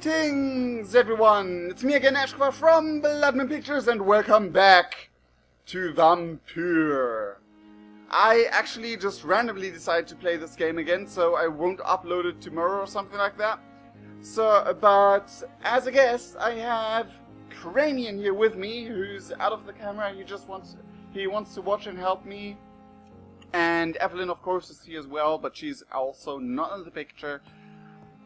Greetings, everyone! It's me again, Ashkva from Bloodman Pictures, and welcome back to Vampyr. I actually just randomly decided to play this game again, so I won't upload it tomorrow or something like that. But as a guest, I have Cranian here with me, who's out of the camera. He wants to watch and help me. And Evelyn, of course, is here as well, but she's also not in the picture.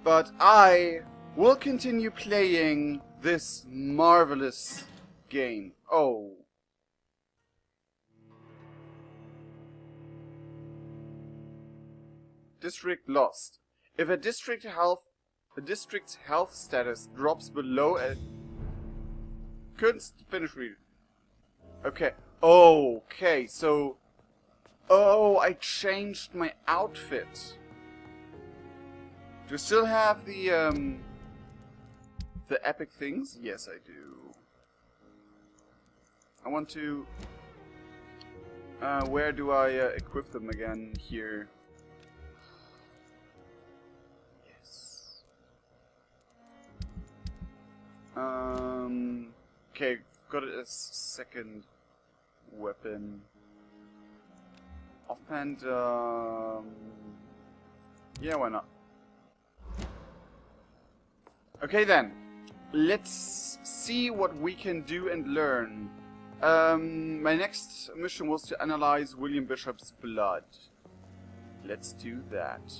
But I will continue playing this marvelous game. Oh. District lost. If a district's health status drops below a... Couldn't finish reading. Okay. Okay, so... Oh, I changed my outfit. Do I still have the epic things? Yes, I do. I want to... where do I equip them again? Here. Yes. Okay, got it as second weapon. Offhand, yeah, why not? Okay then, let's see what we can do and learn. My next mission was to analyze William Bishop's blood. Let's do that.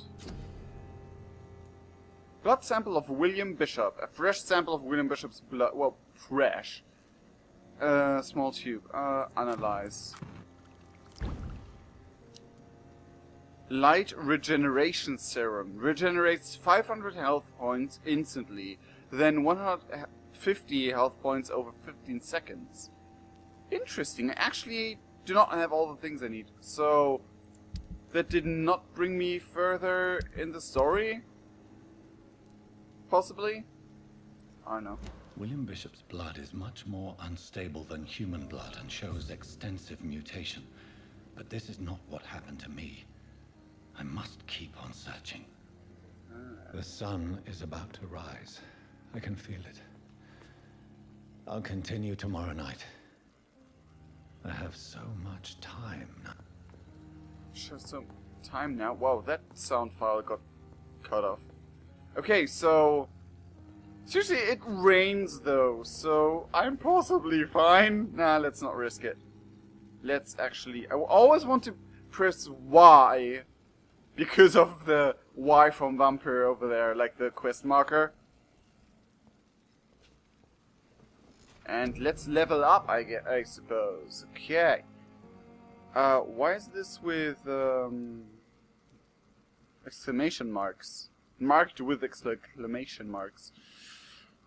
Blood sample of William Bishop. A fresh sample of William Bishop's blood. Well, fresh. Small tube. Analyze. Light regeneration serum. Regenerates 500 health points instantly, then 150 health points over 15 seconds. Interesting. I actually do not have all the things I need. So, that did not bring me further in the story? Possibly? I don't know. William Bishop's blood is much more unstable than human blood and shows extensive mutation. But this is not what happened to me. I must keep on searching. The sun is about to rise. I can feel it. I'll continue tomorrow night. I have so much time now. Just some time now. Wow, that sound file got cut off. Okay, so... Seriously, it rains though, so I'm possibly fine. Nah, let's not risk it. Let's actually... I always want to press Y because of the Y from Vampyr over there, like the quest marker. And let's level up, I suppose. Okay. Why is this with exclamation marks? Marked with exclamation marks.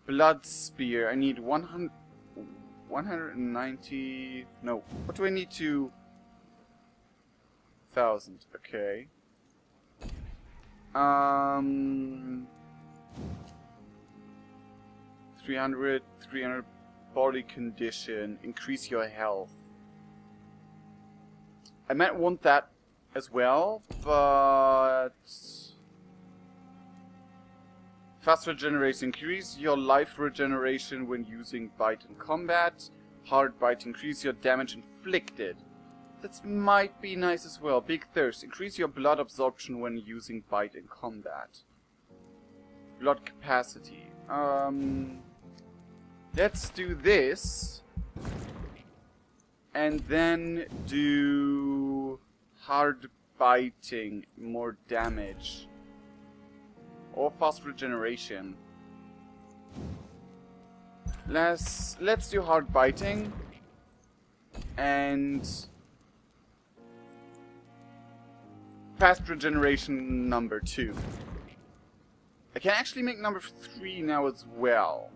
Blood spear. I need 190... No. What do I need to... 1,000. Okay. 300 body condition, increase your health. I might want that as well, but fast regeneration, increase your life regeneration when using bite in combat. Hard bite, increase your damage inflicted. That might be nice as well. Big thirst. Increase your blood absorption when using bite in combat. Blood capacity. Let's do this. And then do hard biting. More damage. Or fast regeneration. Let's do hard biting. And... fast regeneration number 2. I can actually make number 3 now as well.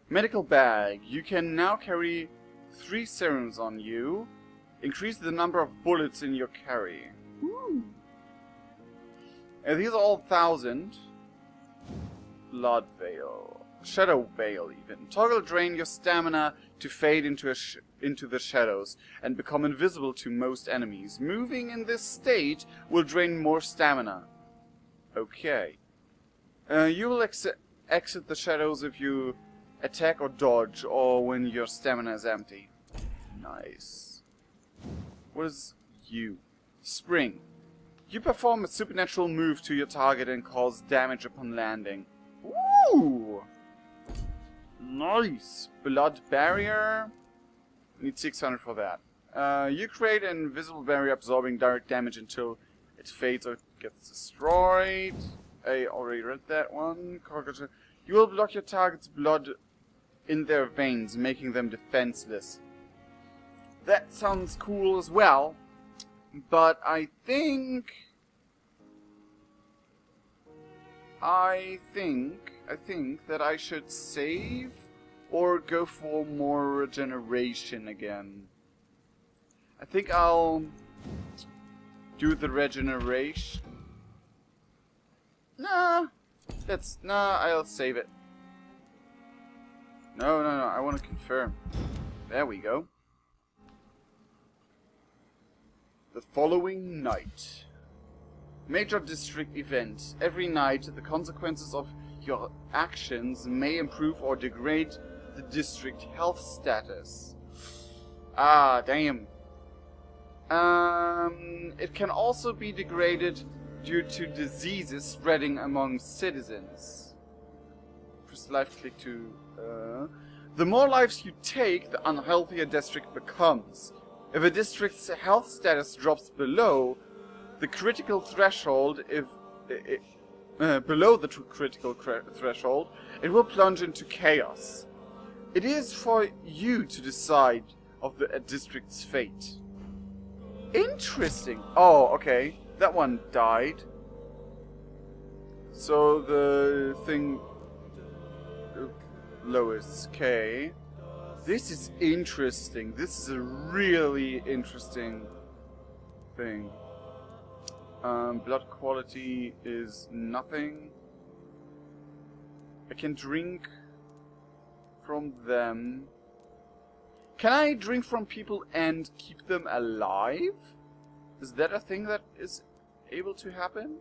Medical bag. You can now carry 3 serums on you. Increase the number of bullets in your carry. Woo. And these are all 1,000. Blood veil. Shadow Veil even. Toggle drain your stamina to fade into into the shadows and become invisible to most enemies. Moving in this state will drain more stamina. Okay. You will exit the shadows if you attack or dodge, or when your stamina is empty. Nice. What is you? Spring. You perform a supernatural move to your target and cause damage upon landing. Ooh! Nice! Blood barrier. Need 600 for that. You create an invisible barrier absorbing direct damage until it fades or gets destroyed. I already read that one. You will block your target's blood in their veins, making them defenseless. That sounds cool as well, but I think that I should save or go for more regeneration again. I think I'll do the regeneration. Nah, I'll save it. No, I want to confirm. There we go. The following night. Major district event. Every night, the consequences of your actions may improve or degrade the district health status. Ah, damn. It can also be degraded due to diseases spreading among citizens. Press left click to... The more lives you take, the unhealthier district becomes. If a district's health status drops below the critical threshold, below the critical threshold, it will plunge into chaos. It is for you to decide of the district's fate. Interesting. Oh, okay. That one died. So the thing... lowest. Okay. This is interesting. This is a really interesting thing. Blood quality is nothing. I can drink from them. Can I drink from people and keep them alive? Is that a thing that is able to happen?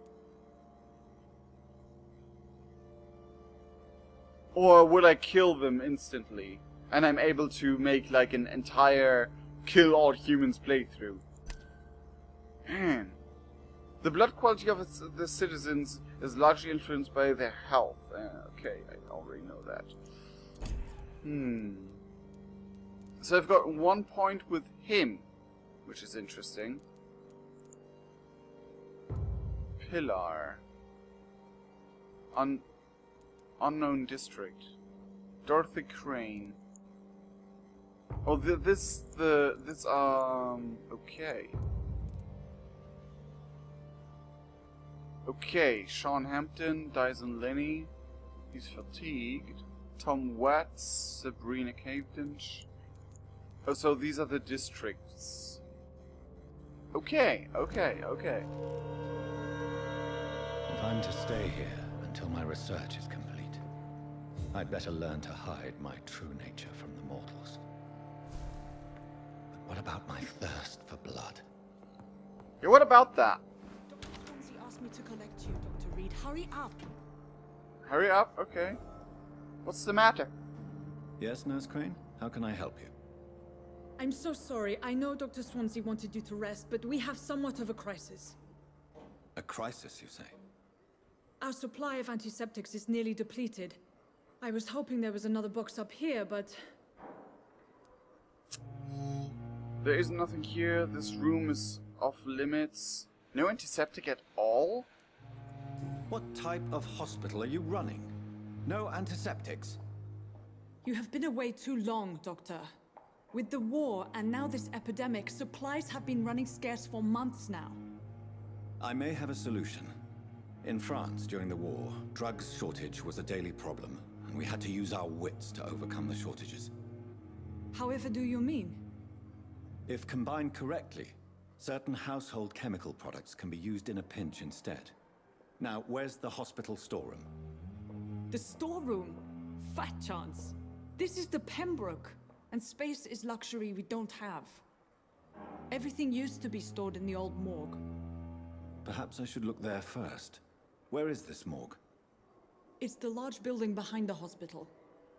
Or would I kill them instantly? And I'm able to make like an entire kill all humans playthrough. Man. The blood quality of the citizens is largely influenced by their health. Okay, I already know that. So I've got 1 point with him, which is interesting. Pillar. Unknown district. Dorothy Crane. Oh, okay. Okay, Sean Hampton, Dyson Lenny. He's fatigued. Tom Watts, Sabrina Cavendish. Oh, so these are the districts. Okay. If I'm to stay here until my research is complete, I'd better learn to hide my true nature from the mortals. But what about my thirst for blood? Yeah, what about that? Dr. Swansea asked me to collect you, Dr. Reed. Hurry up! Hurry up, okay. What's the matter? Yes, Nurse Crane? How can I help you? I'm so sorry. I know Dr. Swansea wanted you to rest, but we have somewhat of a crisis. A crisis, you say? Our supply of antiseptics is nearly depleted. I was hoping there was another box up here, but... There is nothing here. This room is off limits. No antiseptic at all? What type of hospital are you running? No antiseptics? You have been away too long, Doctor. With the war and now this epidemic, supplies have been running scarce for months now. I may have a solution. In France, during the war, drugs shortage was a daily problem, and we had to use our wits to overcome the shortages. However do you mean? If combined correctly, certain household chemical products can be used in a pinch instead. Now, where's the hospital storeroom? The storeroom? fat chance. This is the Pembroke, and space is luxury we don't have. Everything used to be stored in the old morgue. Perhaps I should look there first. Where is this morgue? It's the large building behind the hospital.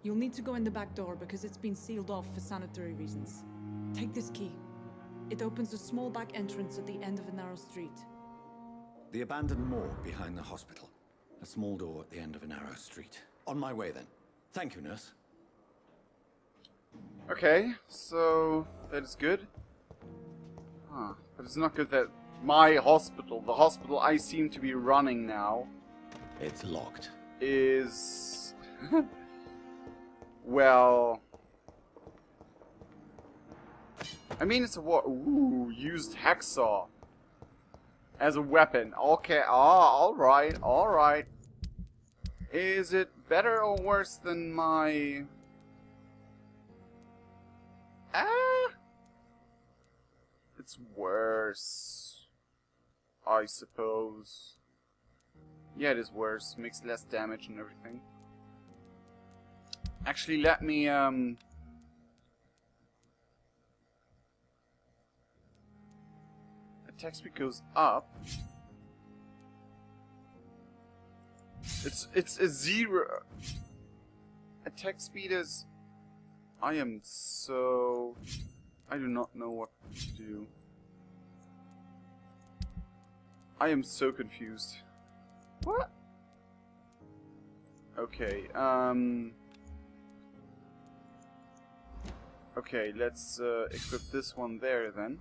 You'll need to go in the back door because it's been sealed off for sanitary reasons. Take this key. It opens a small back entrance at the end of a narrow street. The abandoned morgue behind the hospital. A small door at the end of a narrow street. On my way then. Thank you, nurse. Okay, so that is good. Huh. But it's not good that my hospital, the hospital I seem to be running now, It's locked. is... well... I mean, it's a war. Ooh, used hacksaw as a weapon. Okay, alright, alright. Is it better or worse than my... It's worse, I suppose. Yeah, it is worse. Makes less damage and everything. Actually, let me, attack speed goes up. It's a 0. Attack speed is... I am so... I do not know what to do. I am so confused. What? Okay, okay, let's equip this one there then.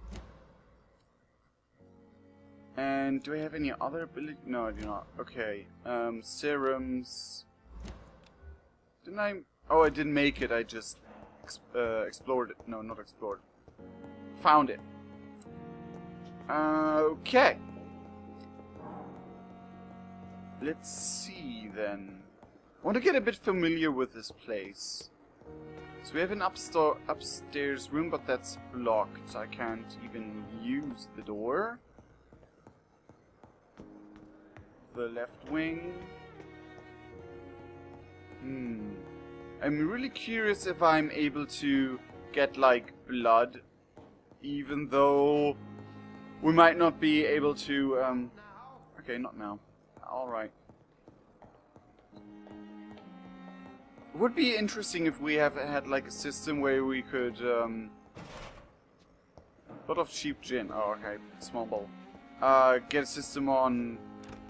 And do I have any other ability? No, I do not. Okay, serums. Didn't I? Oh, I didn't make it. I just explored it. No, not explored. Found it. Okay. Let's see then. I want to get a bit familiar with this place. So we have an upstairs room, but that's blocked. I can't even use the door. The left wing. I'm really curious if I'm able to get, like, blood. Even though we might not be able to, okay, not now. Alright. It would be interesting if we had, like, a system where we could, a lot of cheap gin. Oh, okay. Small bowl. Get a system on...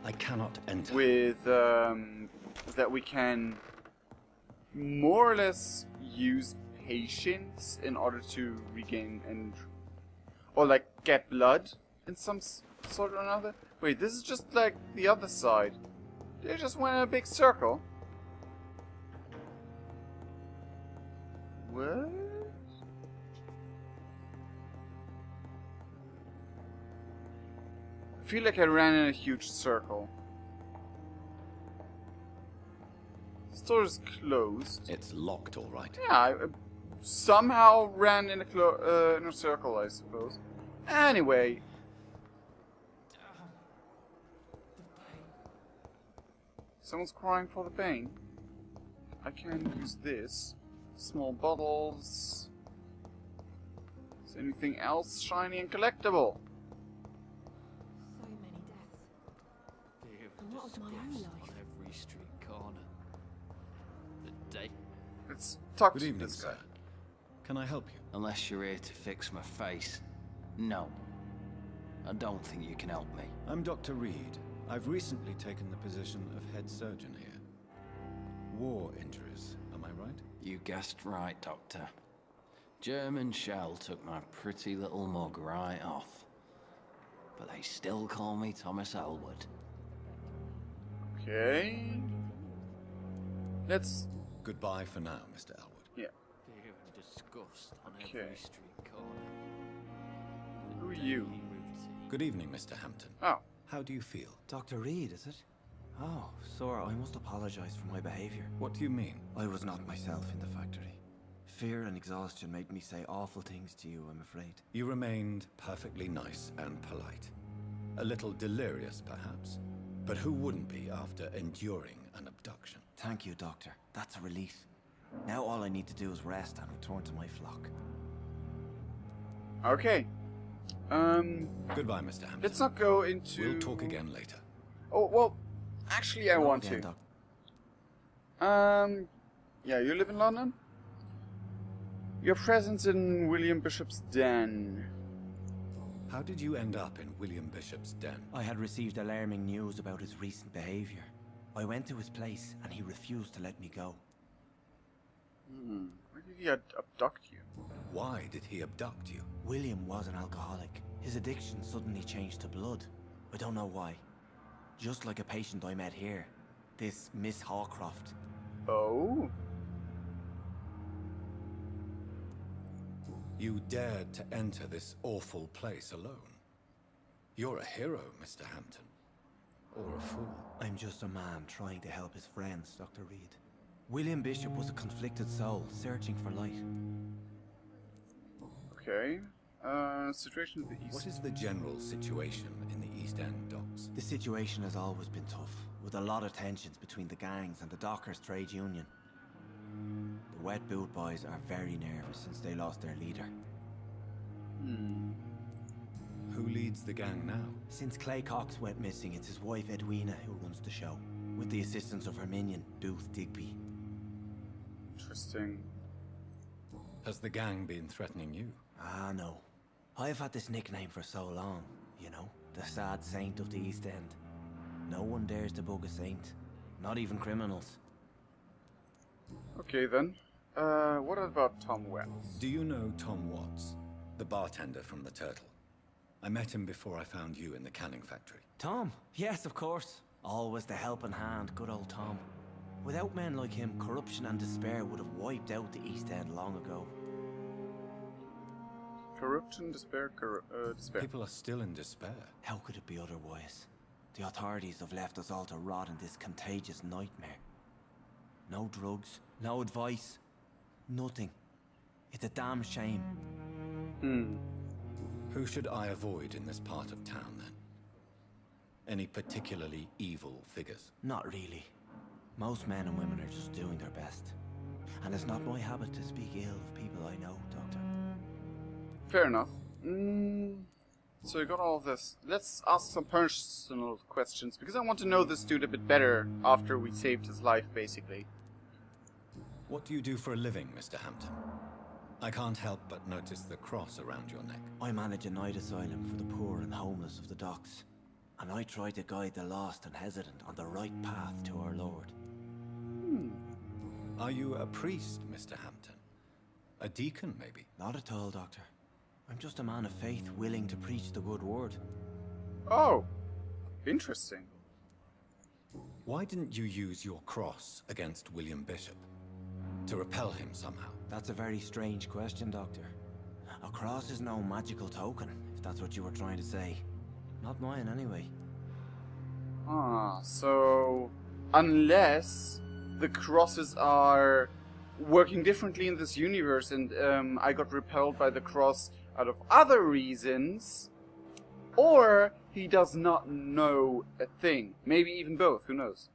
I cannot enter. With, that we can more or less use patience in order to regain and... or, like, get blood in some sort or another. Wait, this is just like the other side. They just went in a big circle. What? I feel like I ran in a huge circle. The store is closed. It's locked, all right. Yeah, I somehow ran in a circle, I suppose. Anyway. Someone's crying for the pain. I can use this. Small bottles. Is there anything else shiny and collectible? So many deaths. And what of my own life? On every street corner. The day. Let's talk Good to evening, this guy. sir. Can I help you? Unless you're here to fix my face. No. I don't think you can help me. I'm Dr. Reed. I've recently taken the position of head surgeon here. War injuries, am I right? You guessed right, Doctor. German shell took my pretty little mug right off. But they still call me Thomas Elwood. Okay. Let's... Goodbye for now, Mr. Elwood. Yeah. Fear and disgust on Okay. every street corner. Who are you? Daily routine. Good evening, Mr. Hampton. Oh. How do you feel? Dr. Reed, is it? Oh, sir, I must apologize for my behavior. What do you mean? I was not myself in the factory. Fear and exhaustion made me say awful things to you, I'm afraid. You remained perfectly nice and polite. A little delirious, perhaps. But who wouldn't be after enduring an abduction? Thank you, Doctor. That's a relief. Now all I need to do is rest and return to my flock. Okay. Goodbye, Mr. Hampton. Let's not go into... We'll talk again later. Oh, well, actually I want Again, to. Doc. Yeah, you live in London? Your presence in William Bishop's den. How did you end up in William Bishop's den? I had received alarming news about his recent behavior. I went to his place and he refused to let me go. Why did he abduct you? Why did he abduct you? William was an alcoholic. His addiction suddenly changed to blood. I don't know why. Just like a patient I met here. This Miss Hawcroft. Oh? You dared to enter this awful place alone. You're a hero, Mr. Hampton. Or a fool. I'm just a man trying to help his friends, Dr. Reed. William Bishop was a conflicted soul, searching for light. Okay. Situation at the east. What is the general situation in the East End docks? The situation has always been tough, with a lot of tensions between the gangs and the Dockers' trade union. The Wet Boot Boys are very nervous since they lost their leader. Who leads the gang now? Since Clay Cox went missing, it's his wife Edwina who runs the show, with the assistance of her minion, Booth Digby. Interesting. Has the gang been threatening you? Ah, no. I've had this nickname for so long, you know, the sad saint of the East End. No one dares to bug a saint, not even criminals. Okay then. What about Tom Watts? Do you know Tom Watts, the bartender from the Turtle? I met him before I found you in the canning factory. Tom? Yes, of course. Always the helping hand, good old Tom. Without men like him, corruption and despair would have wiped out the East End long ago. Corruption, despair, despair. People are still in despair. How could it be otherwise? The authorities have left us all to rot in this contagious nightmare. No drugs, no advice, nothing. It's a damn shame. Who should I avoid in this part of town, then? Any particularly evil figures? Not really. Most men and women are just doing their best. And it's not my habit to speak ill of people I know, Doctor. Fair enough. So you got all this. Let's ask some personal questions, because I want to know this dude a bit better after we saved his life, basically. What do you do for a living, Mr. Hampton? I can't help but notice the cross around your neck. I manage a night asylum for the poor and homeless of the docks. And I try to guide the lost and hesitant on the right path to our Lord. Are you a priest, Mr. Hampton? A deacon, maybe? Not at all, Doctor. I'm just a man of faith willing to preach the good word. Oh, interesting. Why didn't you use your cross against William Bishop? To repel him somehow? That's a very strange question, Doctor. A cross is no magical token, if that's what you were trying to say. Not mine, anyway. Ah, so... unless the crosses are working differently in this universe and I got repelled by the cross out of other reasons, or he does not know a thing. Maybe even both, who knows?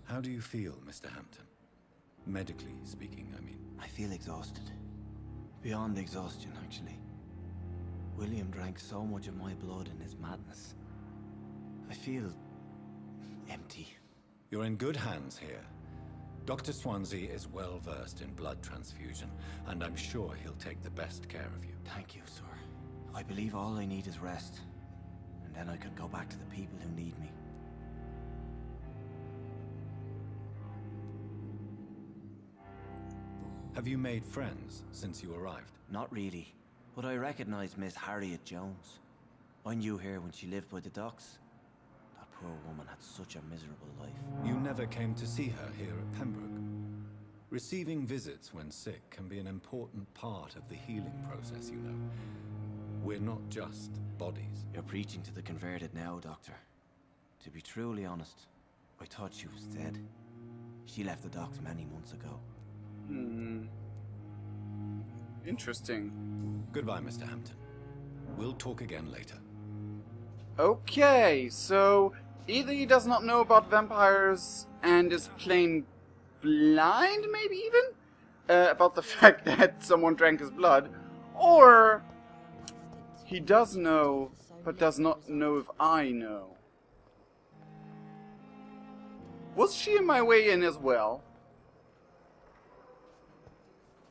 How do you feel, Mr. Hampton? Medically speaking, I mean. I feel exhausted. Beyond exhaustion, actually. William drank so much of my blood in his madness. I feel... empty. You're in good hands here. Dr. Swansea is well versed in blood transfusion, and I'm sure he'll take the best care of you. Thank you, sir. I believe all I need is rest. And then I can go back to the people who need me. Have you made friends since you arrived? Not really, but I recognize Miss Harriet Jones. I knew her when she lived by the docks. That poor woman had such a miserable life. You never came to see her here at Pembroke. Receiving visits when sick can be an important part of the healing process, you know. We're not just bodies. You're preaching to the converted now, Doctor. To be truly honest, I thought she was dead. She left the docks many months ago. Interesting. Goodbye, Mr. Hampton. We'll talk again later. Okay, so Either he does not know about vampires and is plain blind, maybe even, about the fact that someone drank his blood, or he does know, but does not know if I know. Was she in my way in as well?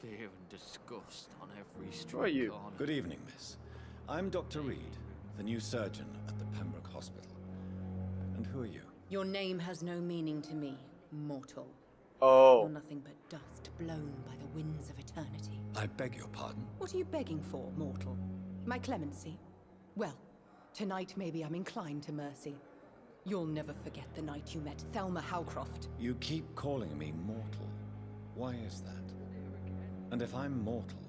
Fear and disgust on every street Who are you? corner. Good evening, miss. I'm Dr. Reed, the new surgeon at the Pembroke Hospital. And who are you? Your name has no meaning to me, mortal. Oh. You're nothing but dust blown by the winds of eternity. I beg your pardon? What are you begging for, mortal? My clemency? Well, tonight maybe I'm inclined to mercy. You'll never forget the night you met Thelma Howcroft. You keep calling me mortal. Why is that? And if I'm mortal,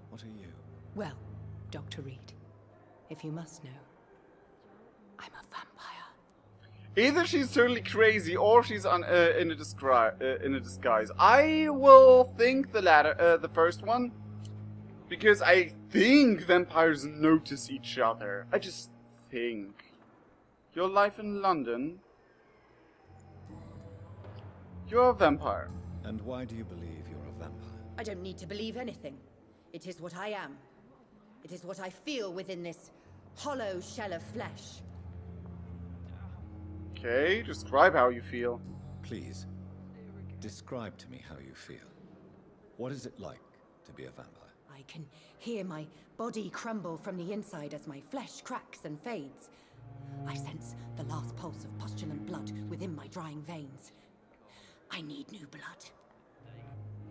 what are you? Well, Dr. Reed, if you must know, I'm a vampire. Either she's totally crazy or she's in a disguise. I will think the latter, the first one, because I think vampires notice each other. I just think. Your life in London. You're a vampire. And why do you believe you're a vampire? I don't need to believe anything. It is what I am. It is what I feel within this hollow shell of flesh. Okay, describe how you feel. Please, describe to me how you feel. What is it like to be a vampire? I can hear my body crumble from the inside as my flesh cracks and fades. I sense the last pulse of postulant blood within my drying veins. I need new blood.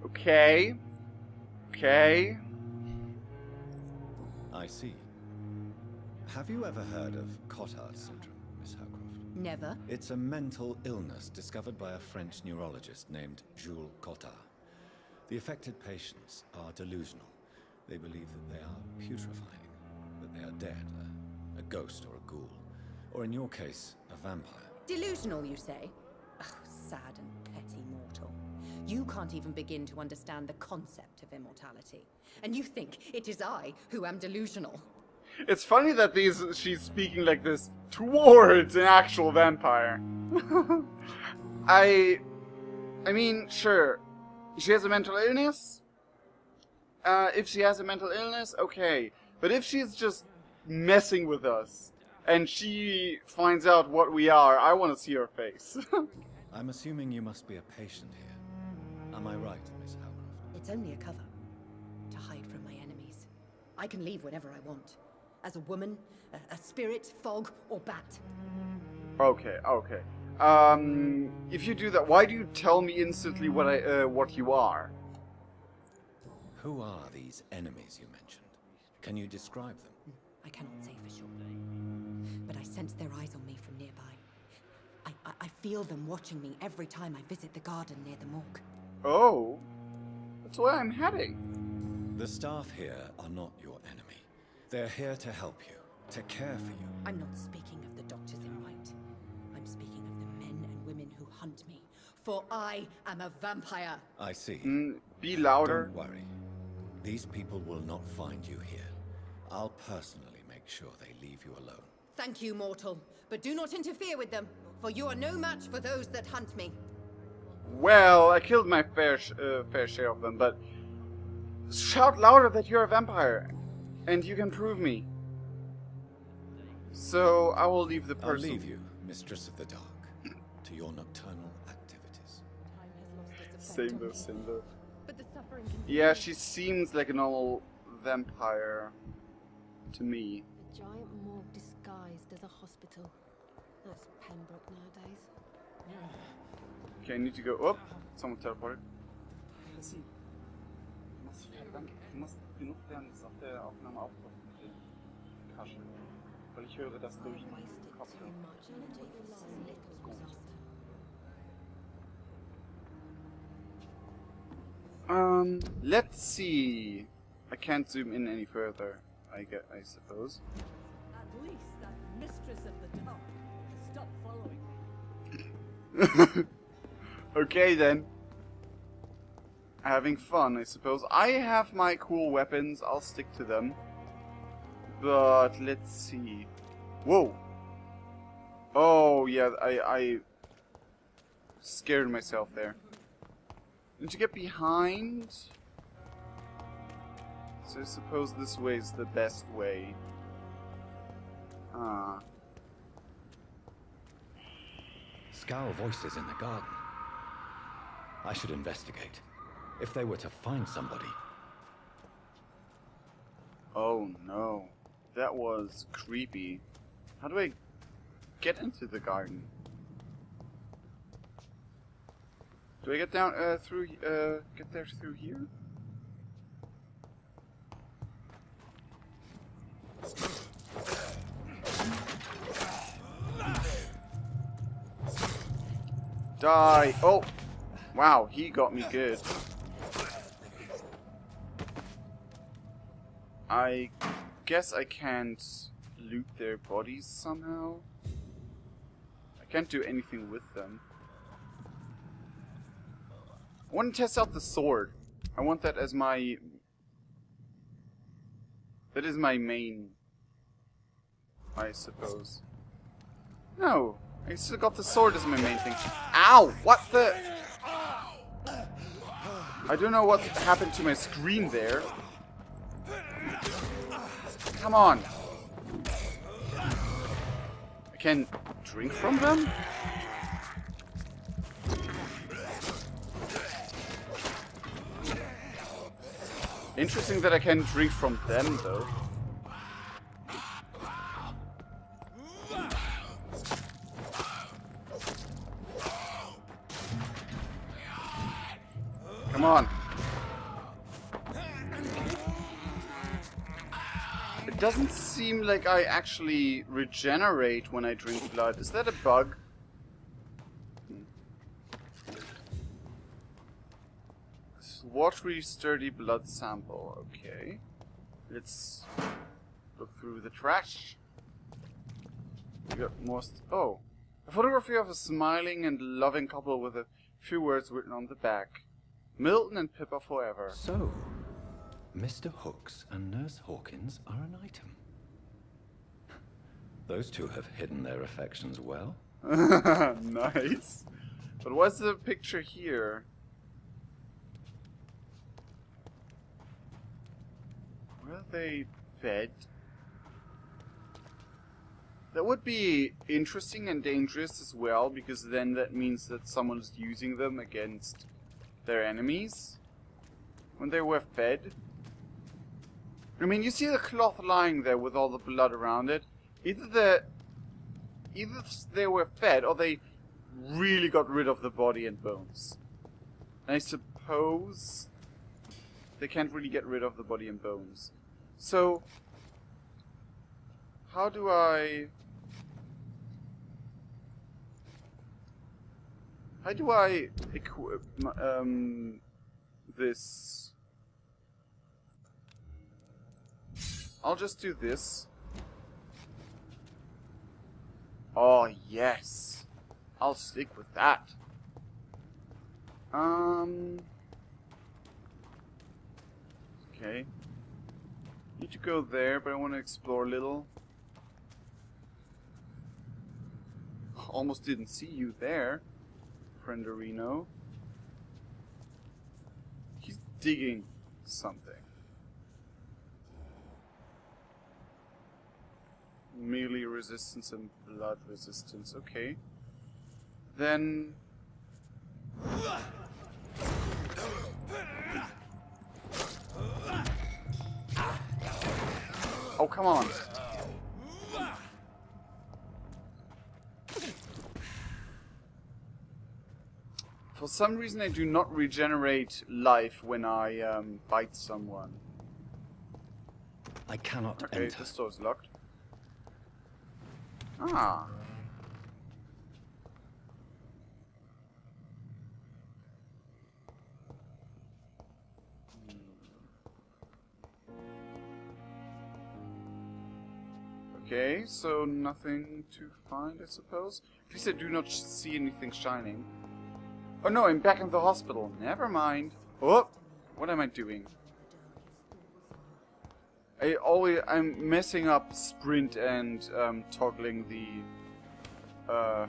Okay. Okay. I see. Have you ever heard of Cotard syndrome, Miss Howcroft? Never. It's a mental illness discovered by a French neurologist named Jules Cotard. The affected patients are delusional. They believe that they are putrefying, that they are dead, a ghost or a ghoul, or in your case, a vampire. Delusional, you say? Oh, sad and petty mortal. You can't even begin to understand the concept of immortality. And you think it is I who am delusional. It's funny that she's speaking like this towards an actual vampire. I mean, sure. She has a mental illness? If she has a mental illness, okay. But if she's just messing with us, and she finds out what we are, I want to see her face. I'm assuming you must be a patient here. Am I right, Miss Howcroft? It's only a cover. To hide from my enemies. I can leave whenever I want. As a woman, a spirit, fog, or bat. Okay, okay. If you do that, why do you tell me instantly what you are? Who are these enemies you mentioned? Can you describe them? I cannot say for sure. But I sense their eyes on me from nearby. I feel them watching me every time I visit the garden near the morgue. Oh, that's where I'm heading. The staff here are not your enemy. They're here to help you, to care for you. I'm not speaking of the doctors in white. I'm speaking of the men and women who hunt me. For I am a vampire. I see. Be louder. Don't worry. These people will not find you here. I'll personally make sure they leave you alone. Thank you, mortal. But do not interfere with them, for you are no match for those that hunt me. Well, I killed my fair share of them, but shout louder that you're a vampire, and you can prove me. So I will leave the person. I'll leave you, Mistress of the Dark, to your nocturnal activities. Same though, same though. But the suffering can... Yeah, she seems like a normal vampire to me. A giant morgue disguised as a hospital. That's Pembroke nowadays. Okay, I need to go up. Someone teleported. Muss genug werden, dass auf der Aufnahme aufgenommen Kasche. Weil ich höre das durch den Wasted Kopf. too much energy for so little result. Let's see. I can't zoom in any further. I suppose. At least that mistress of the dark has stopped following me. Okay then. Having fun, I suppose. I have my cool weapons. I'll stick to them. But let's see. Whoa. Oh, yeah, I scared myself there. And to get behind... So I suppose this way is the best way. Ah. Skal voices in the garden. I should investigate. If they were to find somebody. Oh no. That was creepy. How do I get into the garden? Do I get down through get there through here? Die! Oh! Wow, he got me good. I guess I can't loot their bodies somehow. I can't do anything with them. I want to test out the sword. I want that as my... That is my main... I suppose. No! I still got the sword as my main thing. Ow! What the... I don't know what happened to my screen there. Come on! I can drink from them? Interesting that I can drink from them, though. Come on. It doesn't seem like I actually regenerate when I drink blood. Is that a bug? Watery, sturdy blood sample. Okay. Let's look through the trash. We got more oh. A photography of a smiling and loving couple with a few words written on the back. Milton and Pippa forever. So, Mr. Hooks and Nurse Hawkins are an item. Those two have hidden their affections well. Nice. But what's the picture here? Were they fed? That would be interesting and dangerous as well, because then that means that someone's using them against their enemies when they were fed. I mean, you see the cloth lying there with all the blood around it. Either they were fed or they really got rid of the body and bones. And I suppose they can't really get rid of the body and bones. So how do I equip this? I'll just do this. Oh, yes. I'll stick with that. Okay. Need to go there, but I want to explore a little. Almost didn't see you there, Frienderino. He's digging something. Melee resistance and blood resistance. Okay. Then... Oh, come on. For some reason I do not regenerate life when I bite someone. I cannot Okay, enter. this door's locked. Ah. Okay, so nothing to find, I suppose. At least I do not see anything shining. Oh no, I'm back in the hospital. Never mind. Oh, what am I doing? I'm messing up sprint and toggling the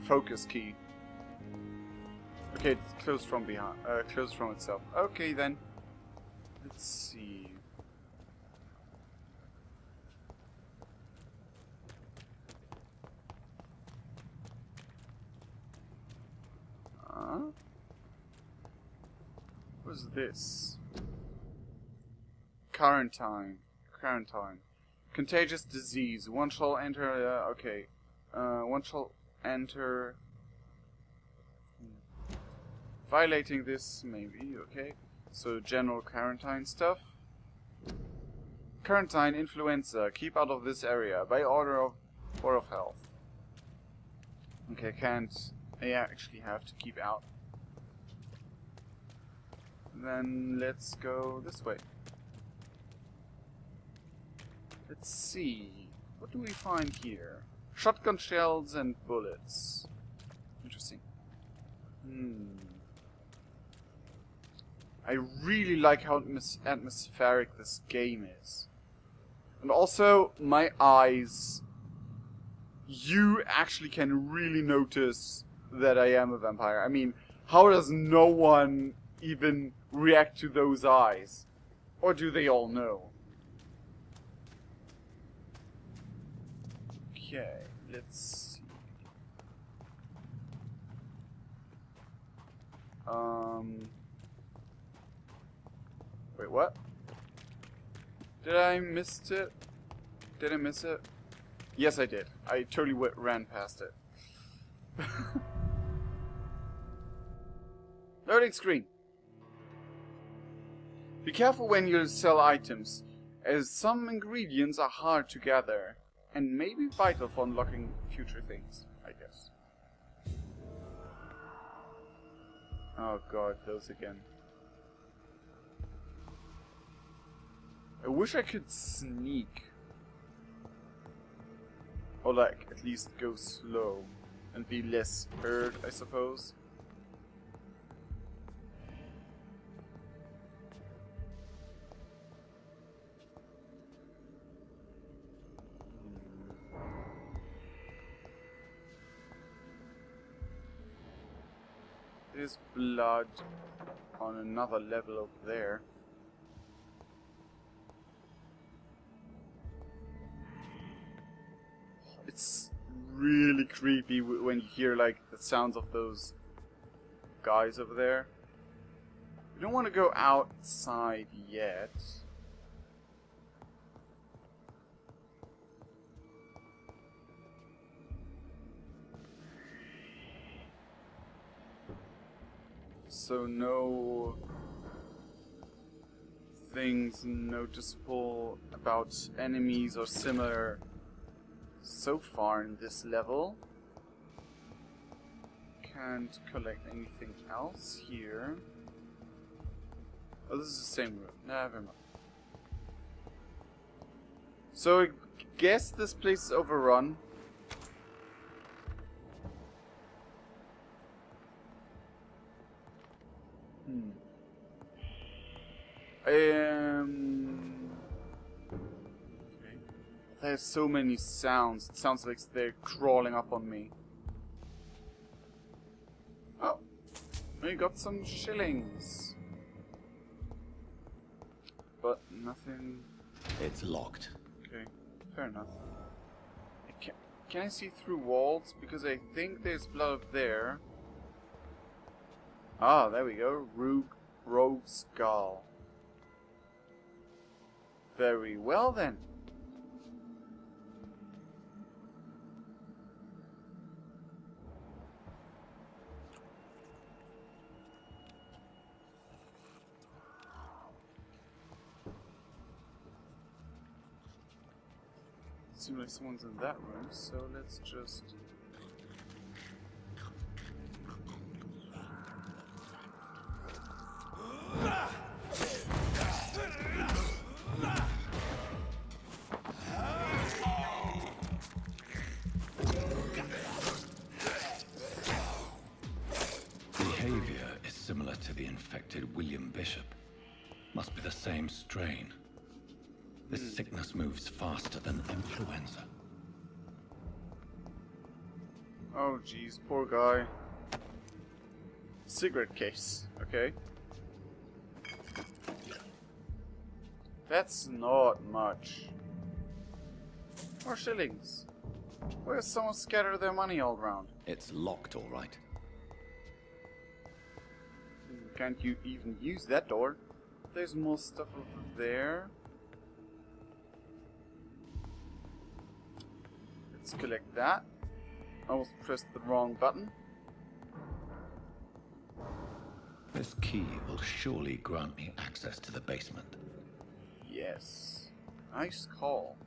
focus key. Okay, it's closed from behind. Closed from itself. Okay then. Let's see. What's this? Quarantine. Contagious disease. One shall enter. Okay. One shall enter. Violating this, maybe. Okay. So general quarantine stuff. Quarantine influenza. Keep out of this area by order of Board of Health. Okay, can't. I actually have to keep out. Then let's go this way. Let's see. What do we find here? Shotgun shells and bullets. Interesting. I really like how atmospheric this game is. And also, my eyes. You actually can really notice that I am a vampire. I mean, how does no one even react to those eyes? Or do they all know? Okay, let's see. Wait, what? Did I miss it? Did I miss it? Yes, I did. I totally ran past it. Loading screen. Be careful when you sell items, as some ingredients are hard to gather, and may be vital for unlocking future things, I guess. Oh god, those again. I wish I could sneak. Or like, at least go slow and be less heard, I suppose. There's blood on another level over there. It's really creepy when you hear like the sounds of those guys over there. We don't want to go outside yet. So no things noticeable about enemies or similar so far in this level. Can't collect anything else here. Oh, this is the same room. Never mind. So I guess this place is overrun. Okay. There's so many sounds. It sounds like they're crawling up on me. Oh, we got some shillings, but nothing. It's locked. Okay, fair enough. Can I see through walls? Because I think there's blood up there. Ah, there we go. Rogue Skal. Very well then. Seems like someone's in that room, so let's just... Behavior is similar to the infected William Bishop. Must be the same strain. This sickness moves faster than influenza. Oh jeez, poor guy. Cigarette case, okay. That's not much. More shillings. Where does someone scatter their money all around? It's locked, all right. Can't you even use that door? There's more stuff over there. Let's collect that. I almost pressed the wrong button. This key will surely grant me access to the basement. Yes. Nice call.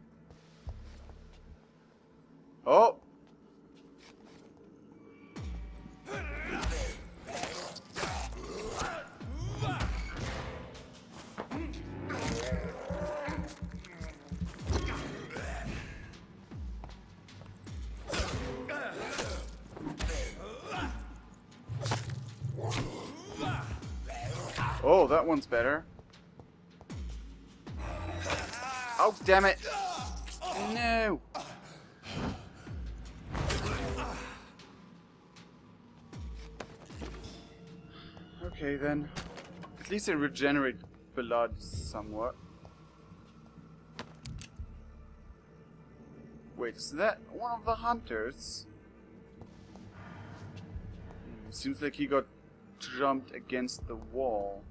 Oh! Oh, that one's better. Oh, damn it! No! Okay, then. At least it regenerates blood somewhat. Wait, is that one of the hunters? Seems like he got jumped against the wall.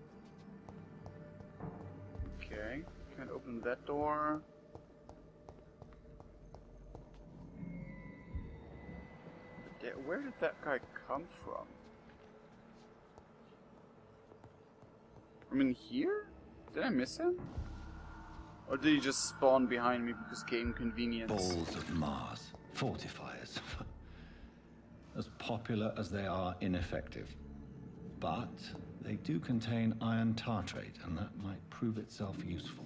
Okay, can't open that door. Where did that guy come from? I mean, here? Did I miss him? Or did he just spawn behind me because game convenience? Balls of Mars. Fortifiers. As popular as they are ineffective. But they do contain iron tartrate, and that might prove itself useful.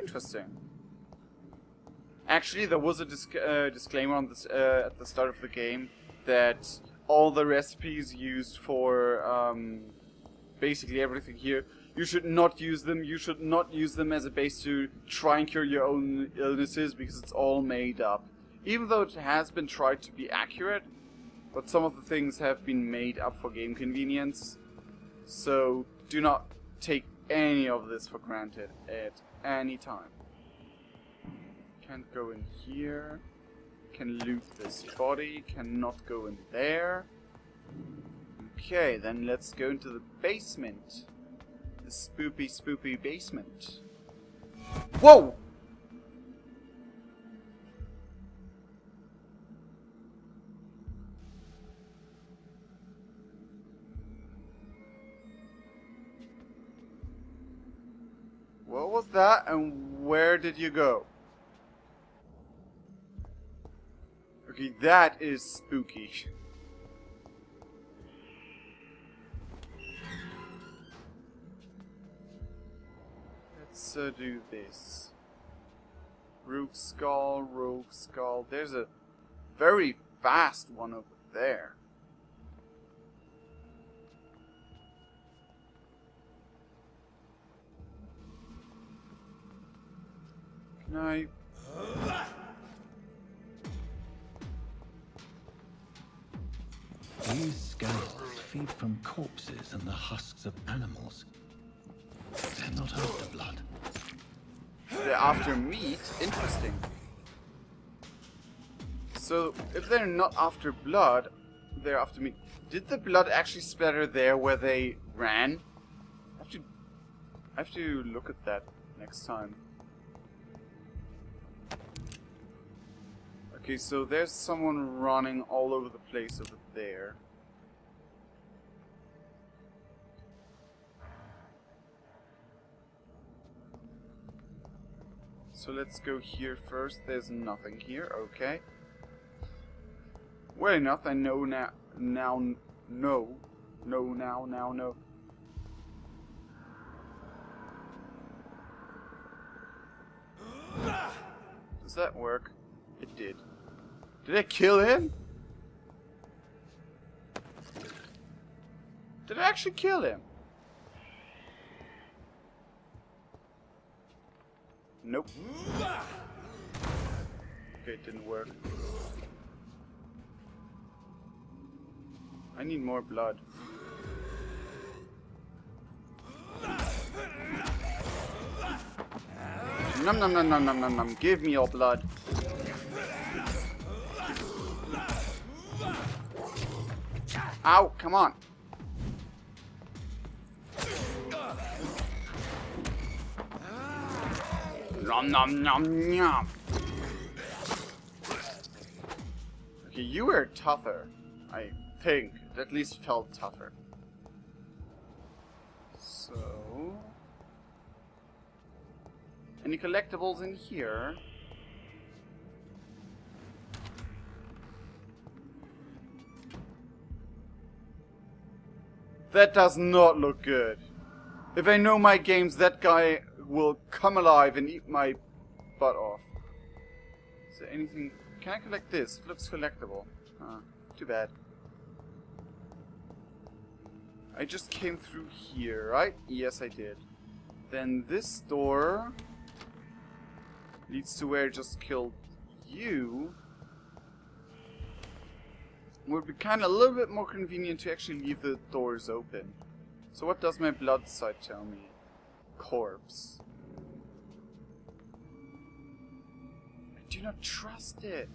Interesting. Actually, there was a disclaimer on this at the start of the game that all the recipes used for basically everything here, you should not use them. You should not use them as a base to try and cure your own illnesses because it's all made up. Even though it has been tried to be accurate, but some of the things have been made up for game convenience. So do not take any of this for granted at any time. Can't go in here. Can loot this body. Cannot go in there. Okay, then let's go into the basement. The spoopy basement. Whoa! What was that, and where did you go? Okay, that is spooky. Let's do this. Rogue Skal. There's a very fast one over there. Can I... These Skals feed from corpses and the husks of animals. They're not after blood. They're after meat? Interesting. So, if they're not after blood, they're after meat. Did the blood actually splatter there where they ran? I have to look at that next time. Okay, so there's someone running all over the place over there. So let's go here first. There's nothing here. Okay. Well enough, I know now. No. Does that work? It did. Did I kill him? Did I actually kill him? Nope. Okay, it didn't work. I need more blood. Nom nom nom nom nom nom nom. Give me your blood. Ow, come on. Nom nom nom nom. Okay, you were tougher. I think. It at least felt tougher. So... any collectibles in here? That does not look good. If I know my games, that guy will come alive and eat my butt off. Is there anything... can I collect this? It looks collectible. Too bad. I just came through here, right? Yes, I did. Then this door leads to where I just killed you. Would be kind of a little bit more convenient to actually leave the doors open. So what does my blood site tell me? Corpse. I do not trust it.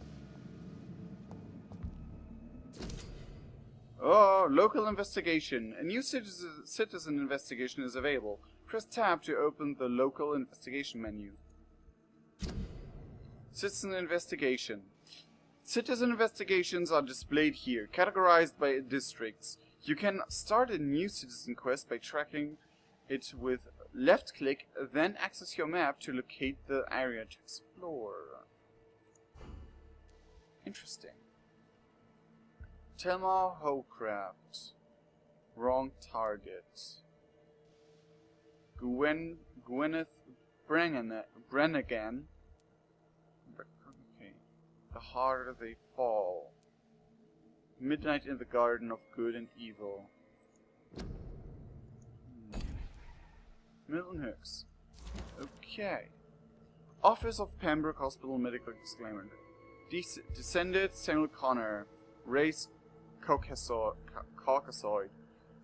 Oh, local investigation. A new citizen investigation is available. Press tab to open the local investigation menu. Citizen investigation. Citizen investigations are displayed here, categorized by districts. You can start a new citizen quest by tracking it with left click, then access your map to locate the area to explore. Interesting. Telmar Howcraft. Wrong target. Gwyneth Brannigan. Okay. The harder they fall. Midnight in the Garden of Good and Evil. Milton Hooks. Okay. Office of Pembroke Hospital Medical Disclaimer. Descended Samuel Connor. Race Caucasoid.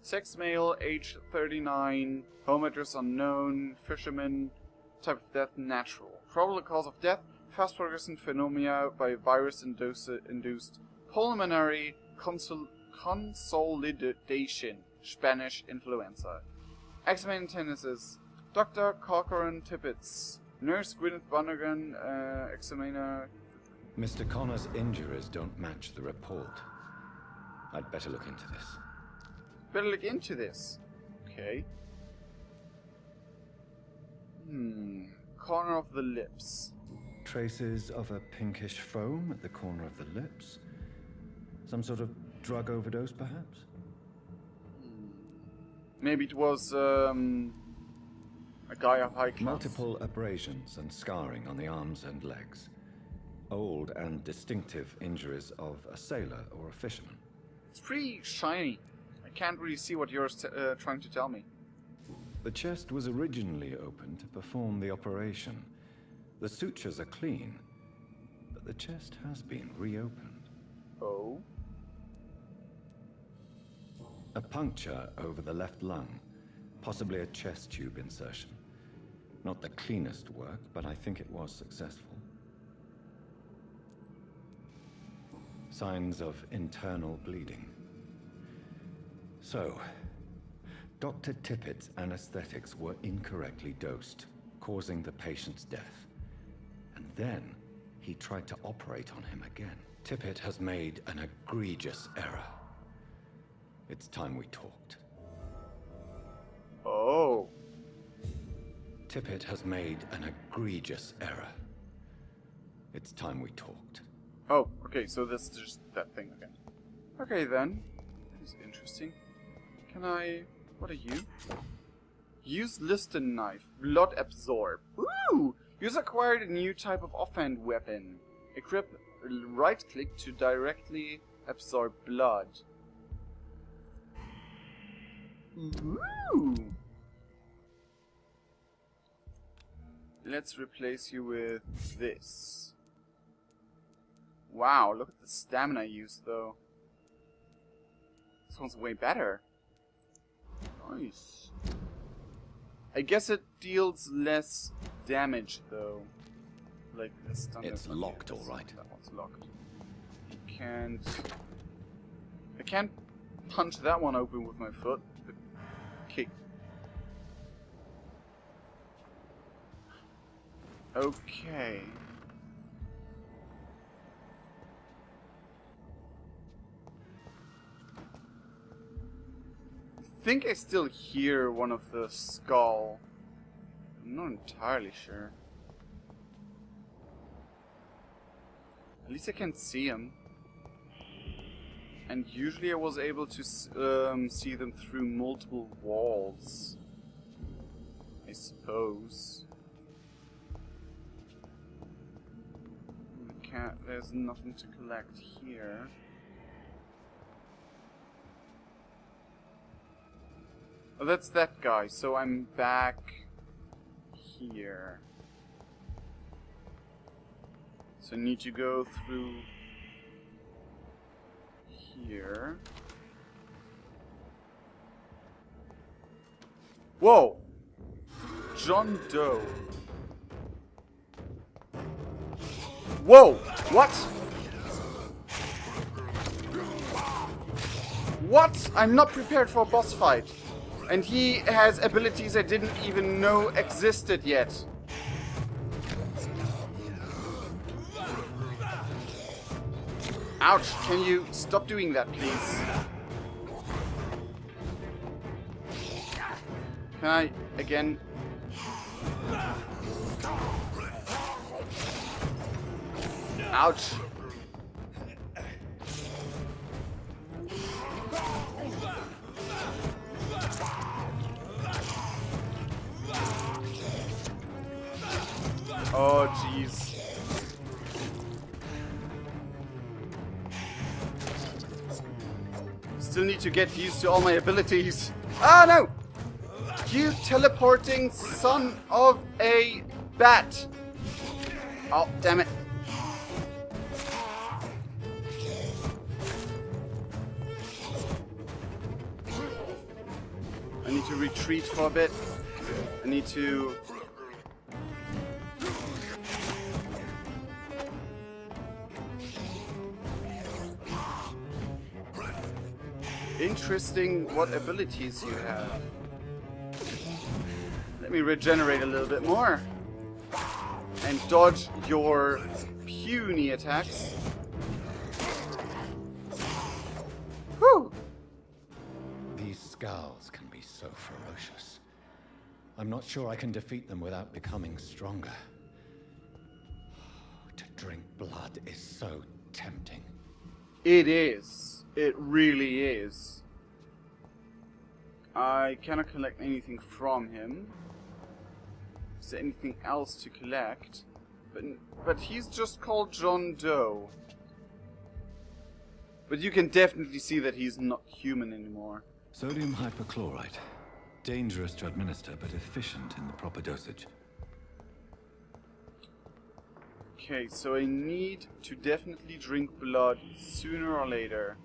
Sex male, age 39. Home address unknown. Fisherman. Type of death natural. Probable cause of death. Fast progressing phenomena by virus-induced pulmonary consolidation. Spanish influenza. Examining tendencies. Dr. Corcoran Tippets. Nurse Gwyneth Bannigan. Examiner. Mr. Connor's injuries don't match the report. I'd better look into this. Better look into this. Okay. Corner of the lips. Traces of a pinkish foam at the corner of the lips. Some sort of drug overdose, perhaps? Maybe it was a guy of high class. Multiple abrasions and scarring on the arms and legs. Old and distinctive injuries of a sailor or a fisherman. It's pretty shiny. I can't really see what you're trying to tell me. The chest was originally opened to perform the operation. The sutures are clean, but the chest has been reopened. Oh? A puncture over the left lung, possibly a chest tube insertion. Not the cleanest work, but I think it was successful. Signs of internal bleeding. So, Dr. Tippett's anesthetics were incorrectly dosed, causing the patient's death. And then, he tried to operate on him again. Tippett has made an egregious error. It's time we talked. Oh. Tippett has made an egregious error. It's time we talked. Oh, okay, so this is just that thing again. Okay then. This is interesting. Can I... what are you? Use Listen Knife. Blood Absorb. Ooh! Use acquired a new type of offhand weapon. Equip right click to directly absorb blood. Ooh! Let's replace you with this. Wow, look at the stamina use though. This one's way better. Nice. I guess it deals less damage though. Like this stun. It's locked, all right. That one's locked. I can't punch that one open with my foot. But kick. Okay. I think I still hear one of the Skal. I'm not entirely sure. At least I can see him. And usually I was able to see them through multiple walls. I suppose. There's nothing to collect here. Oh, that's that guy, so I'm back here. So I need to go through here. Whoa! John Doe. Whoa! What? What? I'm not prepared for a boss fight. And he has abilities I didn't even know existed yet. Ouch! Can you stop doing that, please? Can I, again? Ouch! Oh, jeez. Still need to get used to all my abilities. Ah, no! You teleporting son of a bat! Oh, damn it. I need to retreat for a bit. I need to... Interesting what abilities you have. Let me regenerate a little bit more. And dodge your puny attacks. Whew! These Skals can be so ferocious. I'm not sure I can defeat them without becoming stronger. To drink blood is so tempting. It is. It really is. I cannot collect anything from him. Is there anything else to collect? But he's just called John Doe. But you can definitely see that he's not human anymore. Sodium hypochlorite. Dangerous to administer, but efficient in the proper dosage. Okay, so I need to definitely drink blood sooner or later.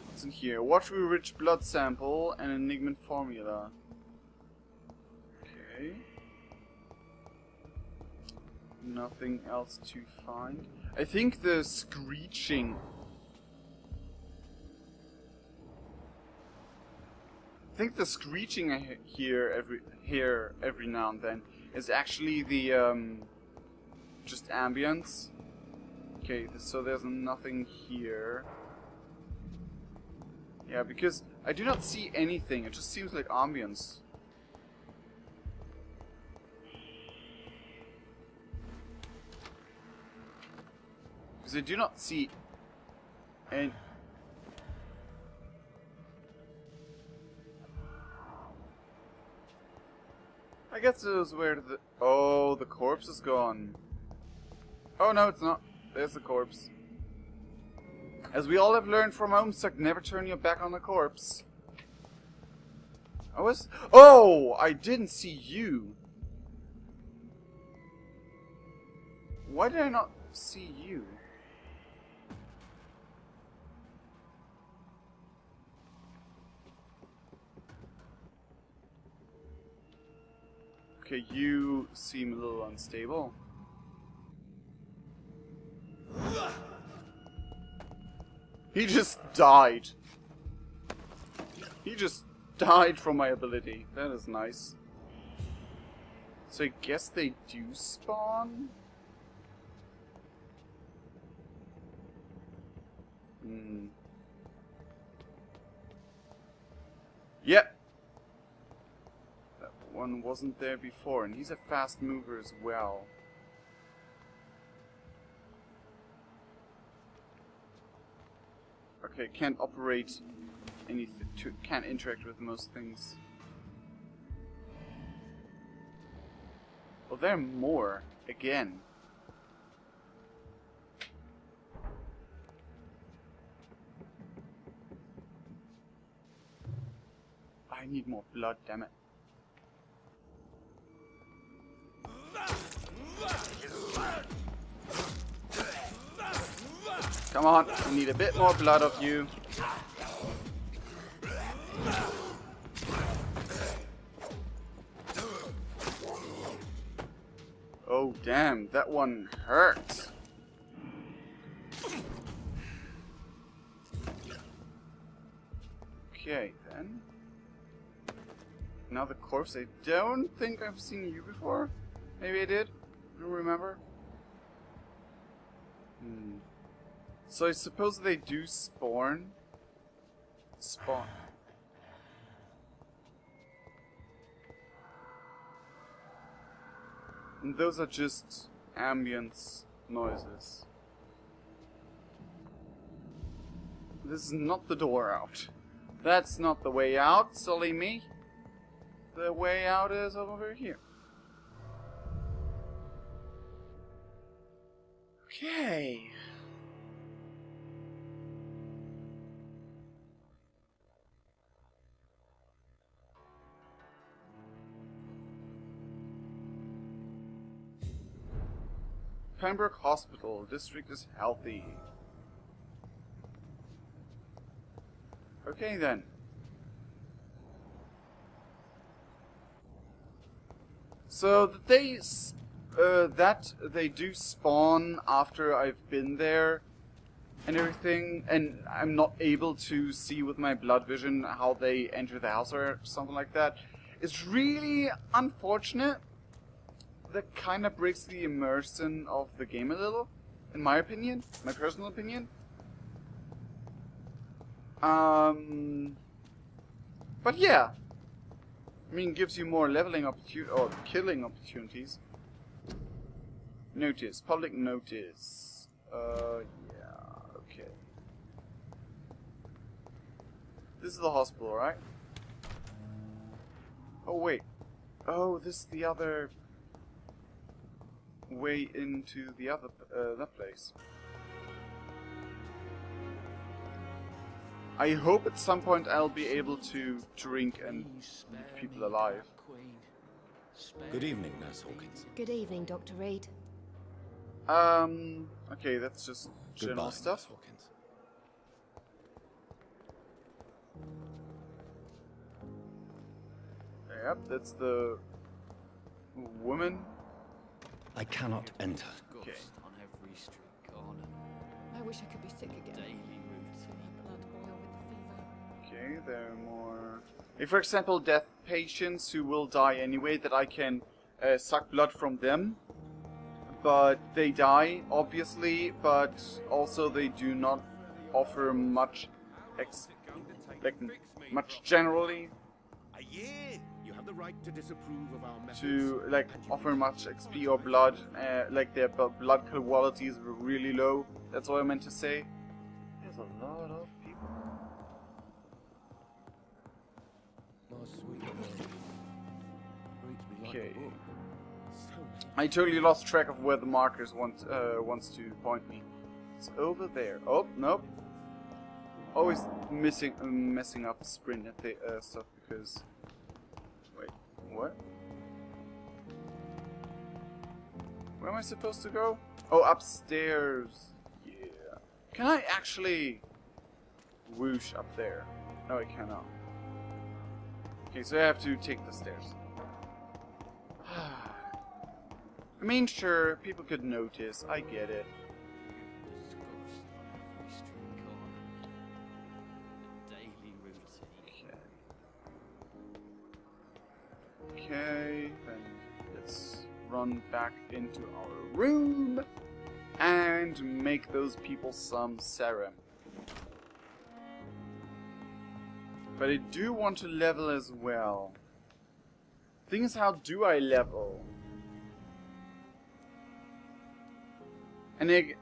What's in here? Watery rich blood sample and enigma formula. Okay. Nothing else to find. I think the screeching... I think the screeching I hear every now and then is actually the just ambience. Okay, so there's nothing here. Yeah, because I do not see anything. It just seems like ambience. Because I do not see any... I guess it was where the... Oh, the corpse is gone. Oh, no, it's not. There's the corpse. As we all have learned from Homestuck, never turn your back on a corpse. Oh! I didn't see you. Why did I not see you? Okay, you seem a little unstable. He just died. He just died from my ability. That is nice. So I guess they do spawn? Yep. That one wasn't there before, and he's a fast mover as well. Okay, can't operate anything, can't interact with most things. Well, there are more, again. I need more blood, damn it. Come on, I need a bit more blood of you. Oh damn, that one hurts. Okay, then. Now the corpse. I don't think I've seen you before. Maybe I did. I don't remember. So I suppose they do spawn. And those are just ambience noises. This is not the door out. That's not the way out, silly me. The way out is over here. Okay. Pembroke Hospital. District is healthy. Okay then. So that they do spawn after I've been there and everything, and I'm not able to see with my blood vision how they enter the house or something like that. It's really unfortunate. That kind of breaks the immersion of the game a little, in my opinion, my personal opinion. But yeah, I mean, gives you more leveling opportunities or killing opportunities. Notice, public notice. Yeah, okay. This is the hospital, right? Oh wait. Oh, this is the other way into the other that place. I hope at some point I'll be able to drink and leave people alive. Good evening, Nurse Hawkins. Good evening, Dr. Reed. Okay, that's just general Goodbye, stuff. Nurse Hawkins. Yep, that's the woman. I cannot enter. Okay. On every street corner. I wish I could be sick again. Daily routine. Blood boil with the fever. Okay, there are more. If, for example, death patients who will die anyway, that I can suck blood from them. But they die, obviously, but also they do not offer much, much generally You have the right to disapprove of our methods. to offer much XP or blood. Like their blood quality is really low. That's what I meant to say. There's a lot of people. My sweet love. Reads me like Okay. a book. So many I totally lost track of where the markers wants to point me. It's over there. Oh, nope. Always messing up sprint stuff because What? Where am I supposed to go? Oh, upstairs. Yeah. Can I actually whoosh up there? No, I cannot. Okay, so I have to take the stairs. I mean, sure, people could notice. I get it. Okay, then let's run back into our room and make those people some serum. But I do want to level as well. Thing is, how do I level? An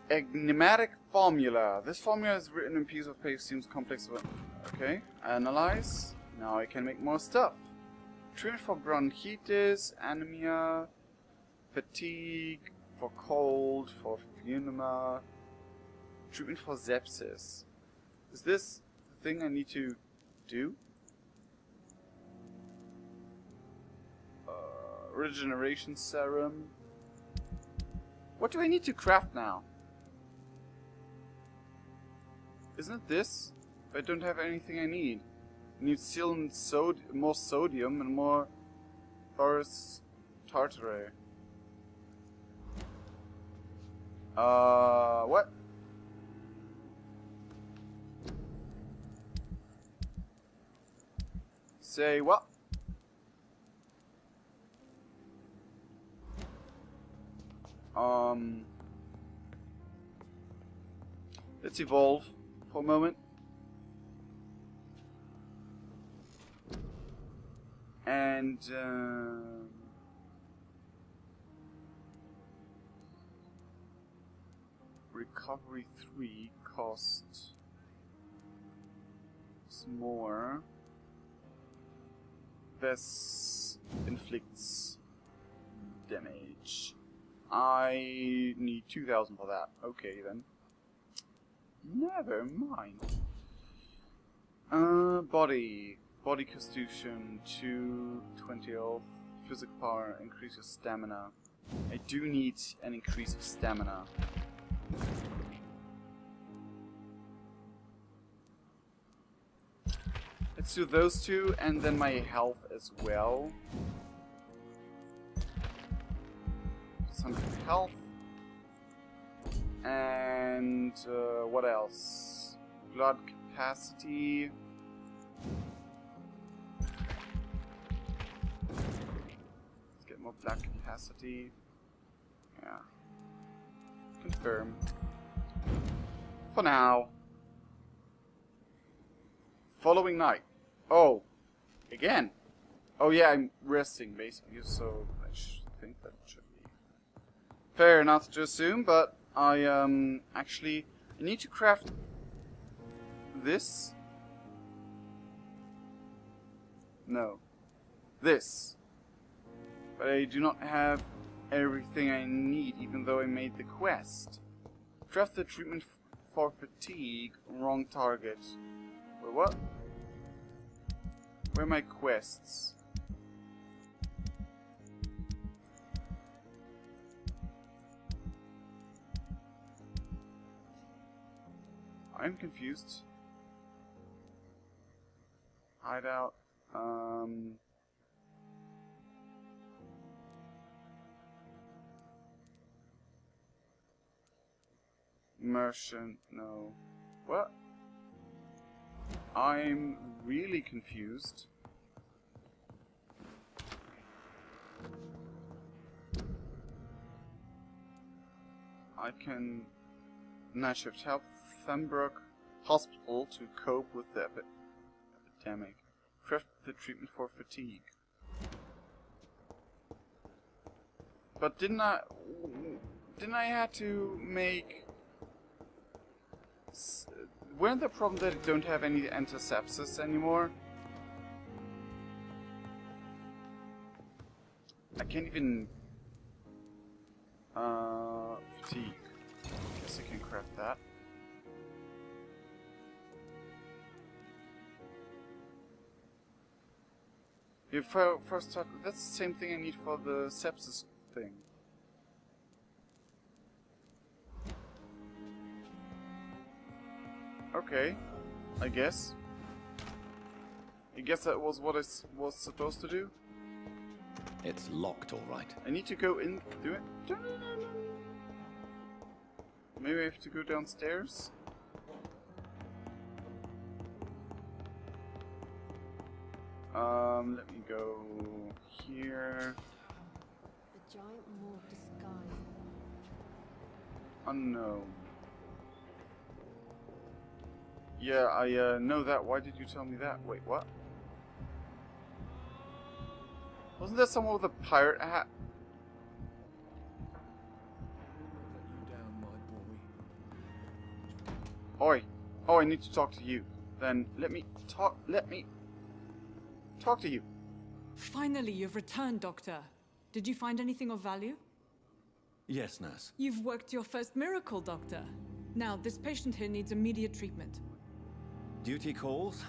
enigmatic formula. This formula is written in a piece of paper, seems complex. Okay, analyze. Now I can make more stuff. Treatment for bronchitis, anemia, fatigue, for cold, for pneuma. Treatment for sepsis. Is this the thing I need to do? Regeneration serum. What do I need to craft now? Isn't it this? I don't have anything I need. I need still more sodium and more ferrous tartare. What? Say what? Let's evolve for a moment. And recovery 3 costs more. This inflicts damage. I need 2,000 for that. Okay then. Never mind. Body constitution 220 health, physical power, increase your stamina. I do need an increase of stamina. Let's do those two and then my health as well. Some health. And what else? Blood capacity. Let's get more blood capacity. Yeah. Confirm. For now. Following night. Oh. Again. Oh yeah, I'm resting basically, so I think that should be fair enough to assume, but I actually I need to craft this. No. This. But I do not have everything I need, even though I made the quest. Craft the treatment for fatigue. Wrong target. Wait, what? Where are my quests? I'm confused. Hideout. Immersion. No. What? I'm really confused. I can night shift help Thembrook Hospital to cope with the epidemic. Craft the treatment for fatigue. But didn't I have to make? Weren't the problem that I don't have any antisepsis anymore? I can't even fatigue. Guess I can craft that. You first start. That's the same thing I need for the sepsis thing. Okay, I guess. I guess that was what I was supposed to do. It's locked, all right. I need to go in. Do it. Maybe I have to go downstairs. Let me go here. The giant morgue disguise. Unknown. Yeah, I know that. Why did you tell me that? Wait, what? Wasn't there someone with a pirate hat? Let you down, my boy. Oi. Oh, I need to talk to you. Then let me talk to you. Finally, you've returned, Doctor. Did you find anything of value? Yes, nurse. You've worked your first miracle, Doctor. Now, this patient here needs immediate treatment. Duty calls.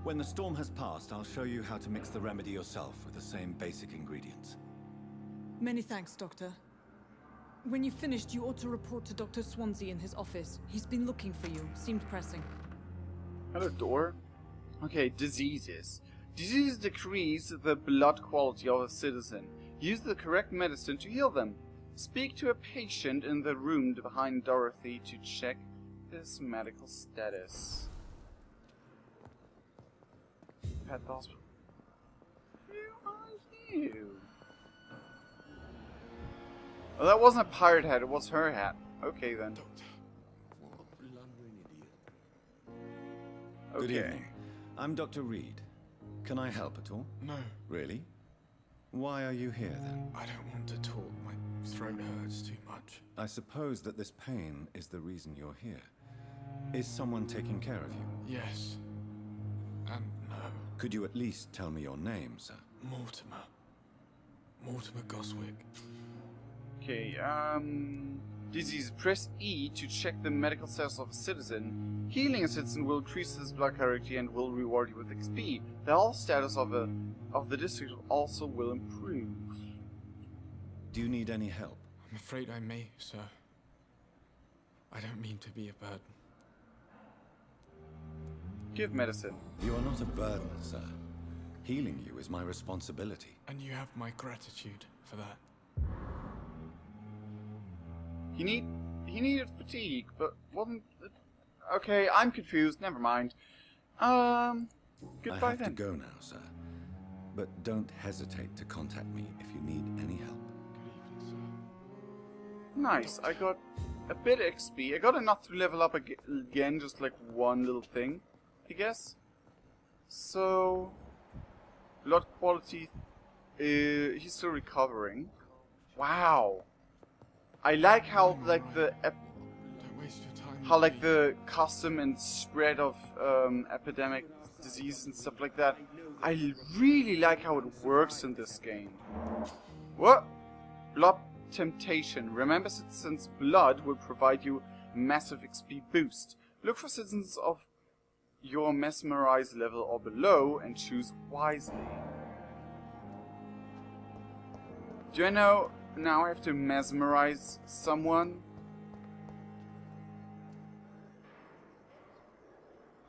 When the storm has passed, I'll show you how to mix the remedy yourself with the same basic ingredients. Many thanks, Doctor. When you've finished, you ought to report to Dr. Swansea in his office. He's been looking for you. Seemed pressing. Hello, door. Okay, diseases. Disease decrease the blood quality of a citizen. Use the correct medicine to heal them. Speak to a patient in the room behind Dorothy to check his medical status. At the hospital. Who are you? Oh, that wasn't a pirate hat, it was her hat. Okay then. Doctor, what a blundering idiot. Okay. Good evening. I'm Dr. Reed. Can I help at all? No, Really? Why are you here then? I don't want to talk. My throat hurts too much. I suppose that this pain is the reason you're here. Is someone taking care of you? Yes. And no. Could you at least tell me your name, sir? Mortimer. Mortimer Goswick. Okay, disease. Press E to check the medical status of a citizen. Healing a citizen will increase his blood character and will reward you with XP. The health status of the district also will improve. Do you need any help? I'm afraid I may, sir. I don't mean to be a burden. Give medicine. You are not a burden, sir. Healing you is my responsibility. And you have my gratitude for that. He needed fatigue, but wasn't it? Okay, I'm confused. Never mind. Goodbye I have then. to go now, sir. But don't hesitate to contact me if you need any help. Nice. I got a bit of XP. I got enough to level up again, just like one little thing, I guess. So, blood quality. He's still recovering. Wow. I like how like the Don't waste your time. how like the custom and spread of epidemic disease and stuff like that. I really like how it works in this game. What? Blood temptation. Remember, citizens' blood will provide you massive XP boost. Look for citizens of your mesmerize level or below and choose wisely. Do I know now I have to mesmerize someone?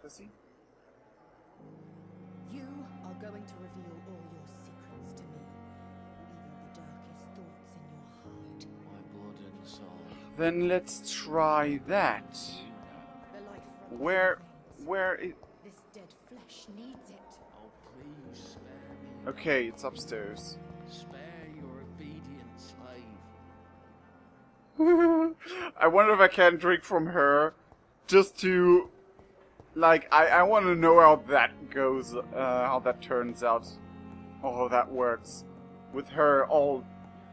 Does he? You are going to reveal all your secrets to me, even the darkest thoughts in your heart. My blood and soul. Then let's try that. The life from Where is... this dead flesh needs it. Oh, please spare me. Okay, it's upstairs. Spare your obedient slave. I wonder if I can drink from her, just to, like, I want to know how that goes, how that turns out, or how that works, with her all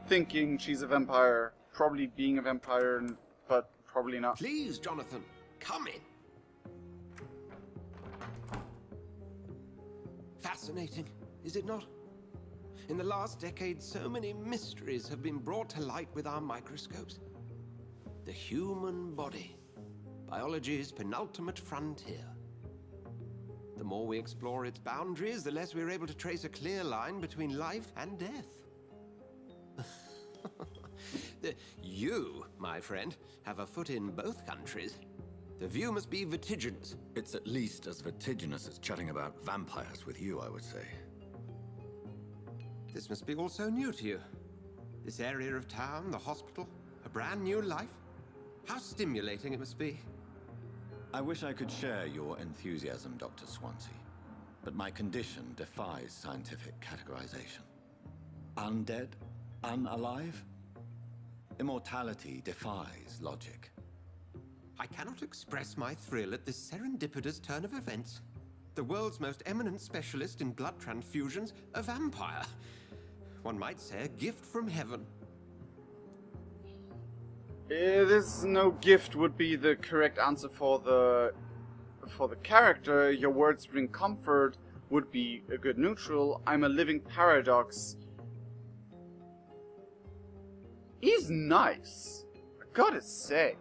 thinking she's a vampire, probably being a vampire, but probably not. Please, Jonathan, come in. Fascinating, is it not? In the last decade, so many mysteries have been brought to light with our microscopes. The human body, biology's penultimate frontier. The more we explore its boundaries, the less we're able to trace a clear line between life and death. You, my friend, have a foot in both countries. The view must be vertiginous. It's at least as vertiginous as chatting about vampires with you, I would say. This must be all so new to you. This area of town, the hospital, a brand new life. How stimulating it must be. I wish I could share your enthusiasm, Dr. Swansea, but my condition defies scientific categorization. Undead? Unalive? Immortality defies logic. I cannot express my thrill at this serendipitous turn of events. The world's most eminent specialist in blood transfusions, a vampire. One might say a gift from heaven. This no gift would be the correct answer for the character. Your words bring comfort would be a good neutral. I'm a living paradox. He's nice, I gotta say.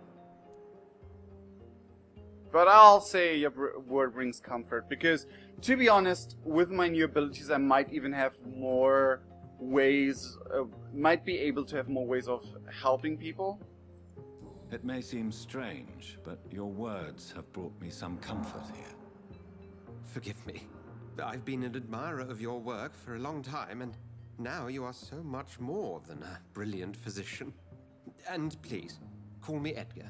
But I'll say your word brings comfort, because, to be honest, with my new abilities I might even have more ways, might be able to have more ways of helping people. It may seem strange, but your words have brought me some comfort here. Forgive me. I've been an admirer of your work for a long time, and now you are so much more than a brilliant physician. And please, call me Edgar.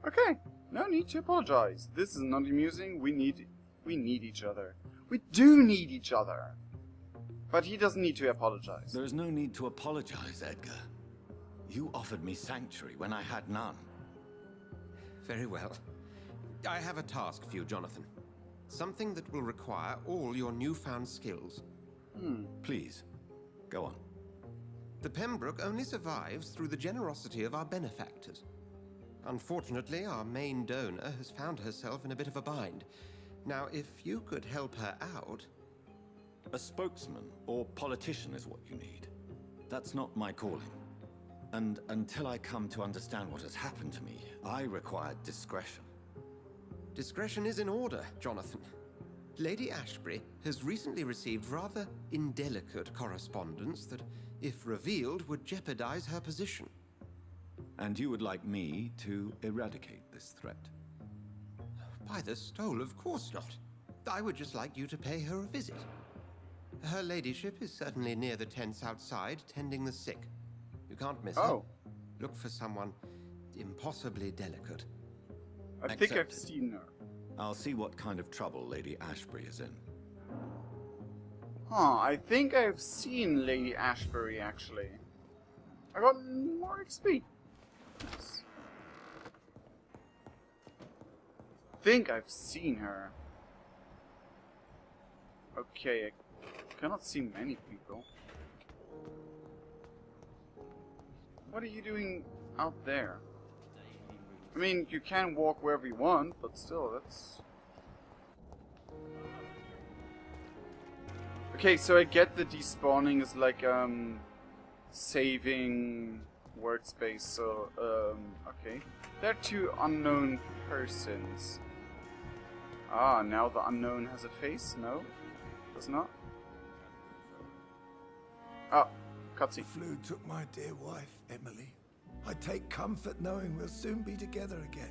Okay, no need to apologize. This is not amusing. We need each other. We do need each other. But he doesn't need to apologize. There is no need to apologize, Edgar. You offered me sanctuary when I had none. Very well. I have a task for you, Jonathan. Something that will require all your newfound skills. Please, go on. The Pembroke only survives through the generosity of our benefactors. Unfortunately, our main donor has found herself in a bit of a bind. Now, if you could help her out... A spokesman or politician is what you need. That's not my calling. And until I come to understand what has happened to me, I require discretion. Discretion is in order, Jonathan. Lady Ashbury has recently received rather indelicate correspondence that, if revealed, would jeopardize her position. And you would like me to eradicate this threat? By the stole, of course not. I would just like you to pay her a visit. Her ladyship is certainly near the tents outside, tending the sick. You can't miss her. Look for someone impossibly delicate. I think I've seen her. I'll see what kind of trouble Lady Ashbury is in. I think I've seen Lady Ashbury, actually. I got more XP. Nice. I think I've seen her. Okay, I cannot see many people. What are you doing out there? I mean, you can walk wherever you want, but still, that's... Okay, so I get the despawning is like, saving workspace, so, okay. There are two unknown persons. Ah, now the unknown has a face? No? Does not? Oh, cutscene. Flu took my dear wife, Emily. I take comfort knowing we'll soon be together again.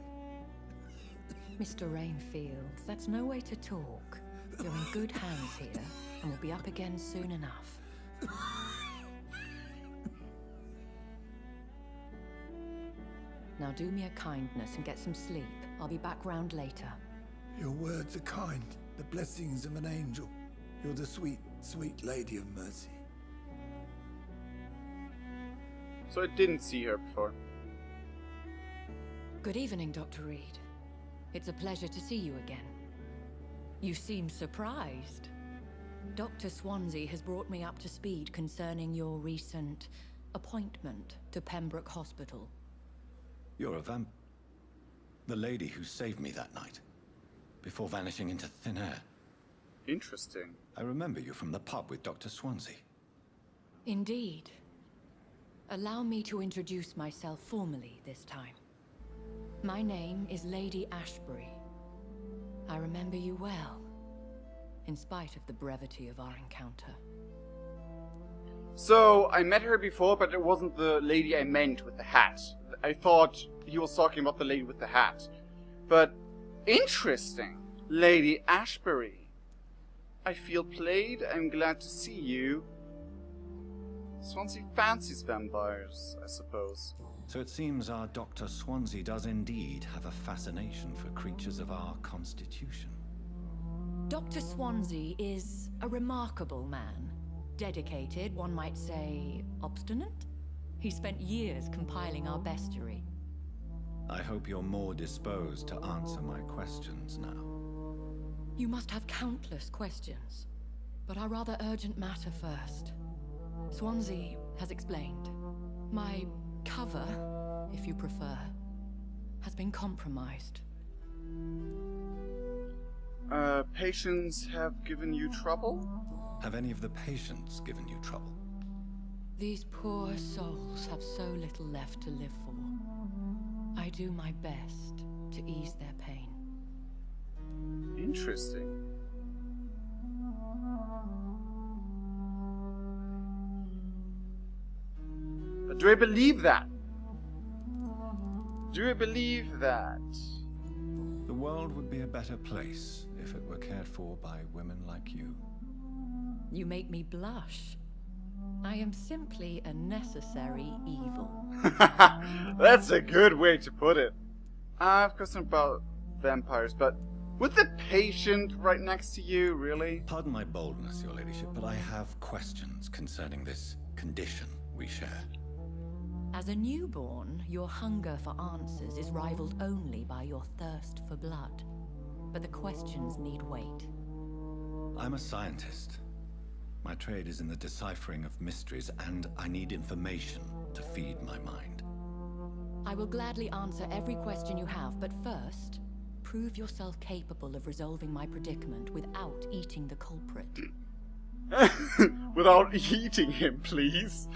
Mr. Rainfield, that's no way to talk. You're in good hands here, and we'll be up again soon enough. Now do me a kindness and get some sleep. I'll be back round later. Your words are kind, the blessings of an angel. You're the sweet, sweet Lady of Mercy. So I didn't see her before. Good evening, Dr. Reed. It's a pleasure to see you again. You seem surprised. Dr. Swansea has brought me up to speed concerning your recent appointment to Pembroke Hospital. You're a the lady who saved me that night, before vanishing into thin air. Interesting. I remember you from the pub with Dr. Swansea. Indeed. Allow me to introduce myself formally this time. My name is Lady Ashbury. I remember you well, in spite of the brevity of our encounter. So, I met her before, but it wasn't the lady I meant with the hat. I thought he was talking about the lady with the hat. But, interesting. Lady Ashbury. I feel played. I'm glad to see you. Swansea fancies vampires, I suppose. So it seems our Dr. Swansea does indeed have a fascination for creatures of our constitution. Dr. Swansea is a remarkable man. Dedicated, one might say, obstinate? He spent years compiling our bestiary. I hope you're more disposed to answer my questions now. You must have countless questions, but our rather urgent matter first. Swansea has explained. My cover, if you prefer, has been compromised. Patients have given you trouble? Have any of the patients given you trouble? These poor souls have so little left to live for. I do my best to ease their pain. Interesting. But do I believe that? Do I believe that? The world would be a better place if it were cared for by women like you. You make me blush. I am simply a necessary evil. That's a good way to put it. I have questions about vampires, but with the patient right next to you, really? Pardon my boldness, your ladyship, but I have questions concerning this condition we share. As a newborn, your hunger for answers is rivaled only by your thirst for blood. But the questions need wait. I'm a scientist. My trade is in the deciphering of mysteries, and I need information to feed my mind. I will gladly answer every question you have, but first, prove yourself capable of resolving my predicament without eating the culprit. Without eating him, please.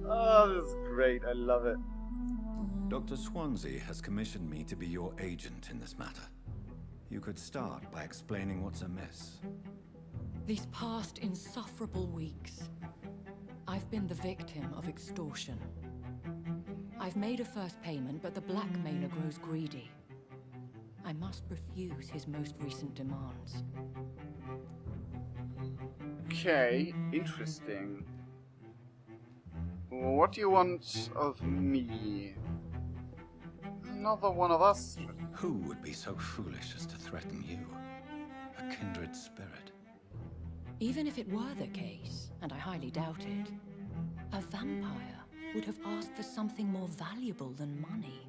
Oh, this is great. I love it. Dr. Swansea has commissioned me to be your agent in this matter. You could start by explaining what's amiss. These past insufferable weeks, I've been the victim of extortion. I've made a first payment, but the blackmailer grows greedy. I must refuse his most recent demands. Okay, interesting. What do you want of me? Another one of us? Who would be so foolish as to threaten you? A kindred spirit. Even if it were the case, and I highly doubt it, a vampire would have asked for something more valuable than money.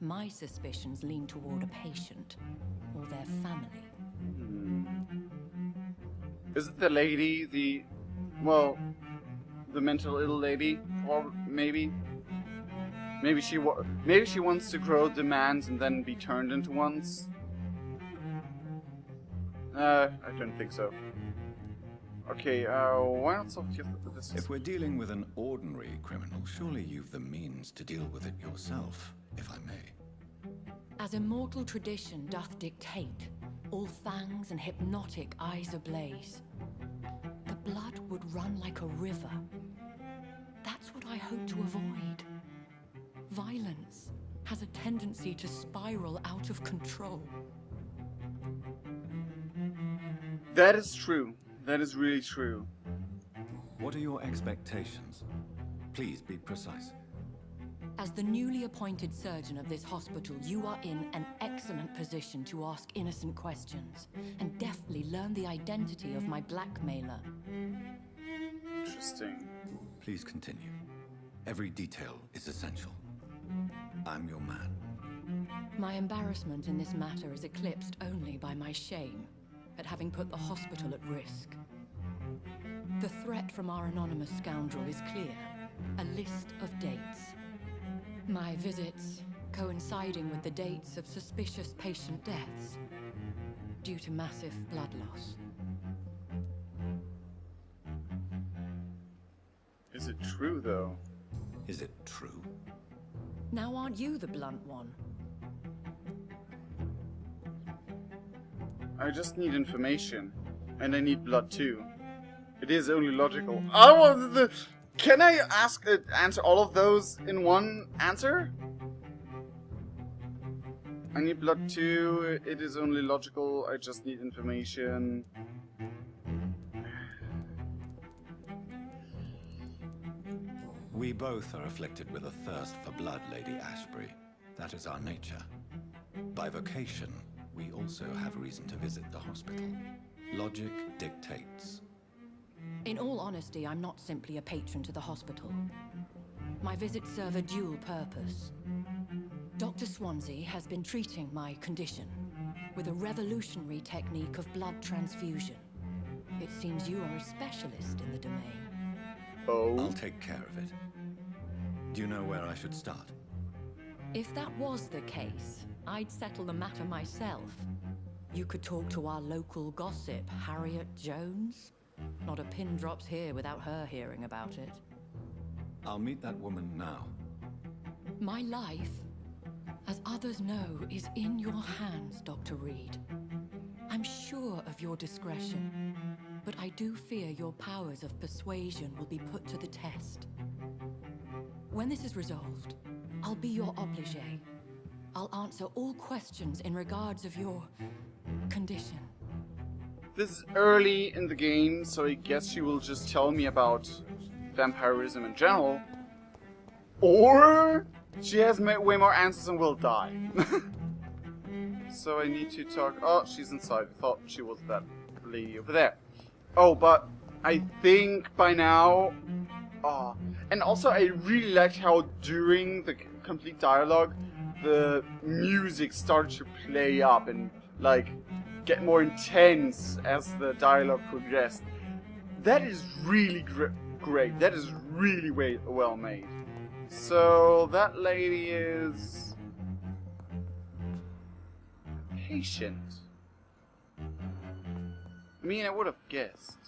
My suspicions lean toward a patient or their family. Is it the lady, well, the mental ill lady? Or maybe she wants to grow demands and then be turned into ones? I don't think so. Okay, why not solve this? If we're dealing with an ordinary criminal, surely you've the means to deal with it yourself, if I may. As immortal tradition doth dictate, all fangs and hypnotic eyes ablaze, the blood would run like a river. That's what I hope to avoid. Violence has a tendency to spiral out of control. That is true. That is really true. What are your expectations? Please be precise. As the newly appointed surgeon of this hospital, you are in an excellent position to ask innocent questions and deftly learn the identity of my blackmailer. Interesting. Please continue. Every detail is essential. I'm your man. My embarrassment in this matter is eclipsed only by my shame at having put the hospital at risk. The threat from our anonymous scoundrel is clear. A list of dates. My visits coinciding with the dates of suspicious patient deaths due to massive blood loss. Is it true, though? Is it true? Now aren't you the blunt one? I just need information. And I need blood too. It is only logical. Oh, can I answer all of those in one answer? I need blood too. It is only logical. I just need information. We both are afflicted with a thirst for blood, Lady Ashbury. That is our nature. By vocation, we also have reason to visit the hospital. Logic dictates. In all honesty, I'm not simply a patron to the hospital. My visits serve a dual purpose. Dr. Swansea has been treating my condition with a revolutionary technique of blood transfusion. It seems you are a specialist in the domain. Oh. I'll take care of it. Do you know where I should start? If that was the case, I'd settle the matter myself. You could talk to our local gossip, Harriet Jones. Not a pin drops here without her hearing about it. I'll meet that woman now. My life, as others know, is in your hands, Dr. Reed. I'm sure of your discretion, but I do fear your powers of persuasion will be put to the test. When this is resolved, I'll be your obligé. I'll answer all questions in regards of your condition. This is early in the game, so I guess she will just tell me about vampirism in general. Or she has way more answers and will die. So I need to talk... Oh, she's inside. I thought she was that lady over there. Oh, but I think by now... Oh, and also I really liked how during the complete dialogue, the music started to play up and, like, get more intense as the dialogue progressed. That is really great. That is really well made. So that lady is patient. I mean, I would have guessed.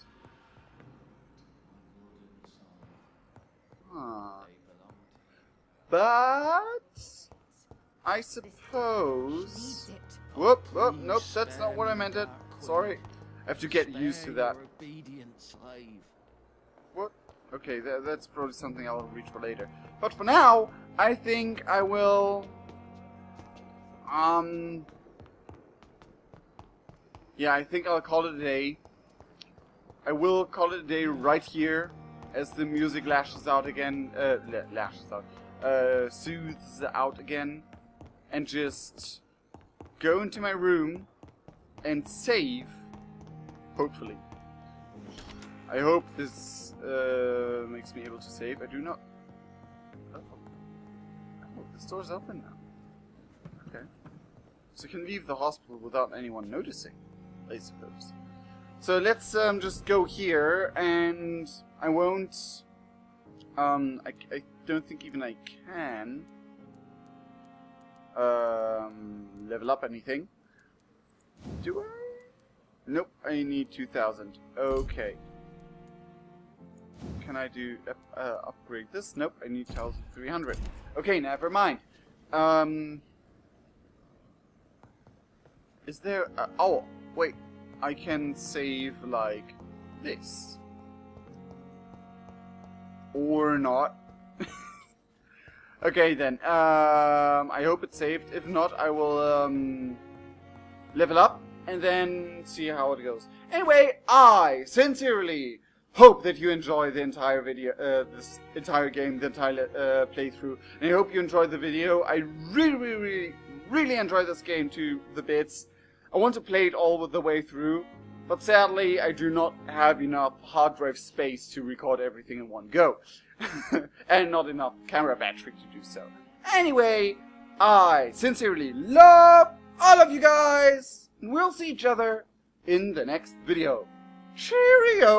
Huh. But I suppose. Whoop, whoop, nope, that's not what I meant it. Sorry. I have to get used to that. What? Okay, that's probably something I'll reach for later. But for now, I think I will... Yeah, I think I'll call it a day. I will call it a day right here, as the music lashes out again, soothes out again, and just go into my room and save, hopefully. I hope this makes me able to save. I do not... Oh, this door's open now. Okay. So I can leave the hospital without anyone noticing, I suppose. So let's just go here, and I won't... I don't think even I can level up anything. Do I? Nope, I need 2,000. Okay. Can I do upgrade this? Nope, I need 1,300. Okay, never mind. Is there... oh, wait. I can save, like, this. Or not. Okay, then. I hope it's saved. If not, I will level up and then see how it goes. Anyway, I sincerely hope that you enjoy the entire video, this entire game, the entire playthrough. And I hope you enjoyed the video. I really enjoyed this game to the bits. I want to play it all the way through, but sadly I do not have enough hard drive space to record everything in one go. And not enough camera battery to do so. Anyway, I sincerely love all of you guys, and we'll see each other in the next video. Cheerio!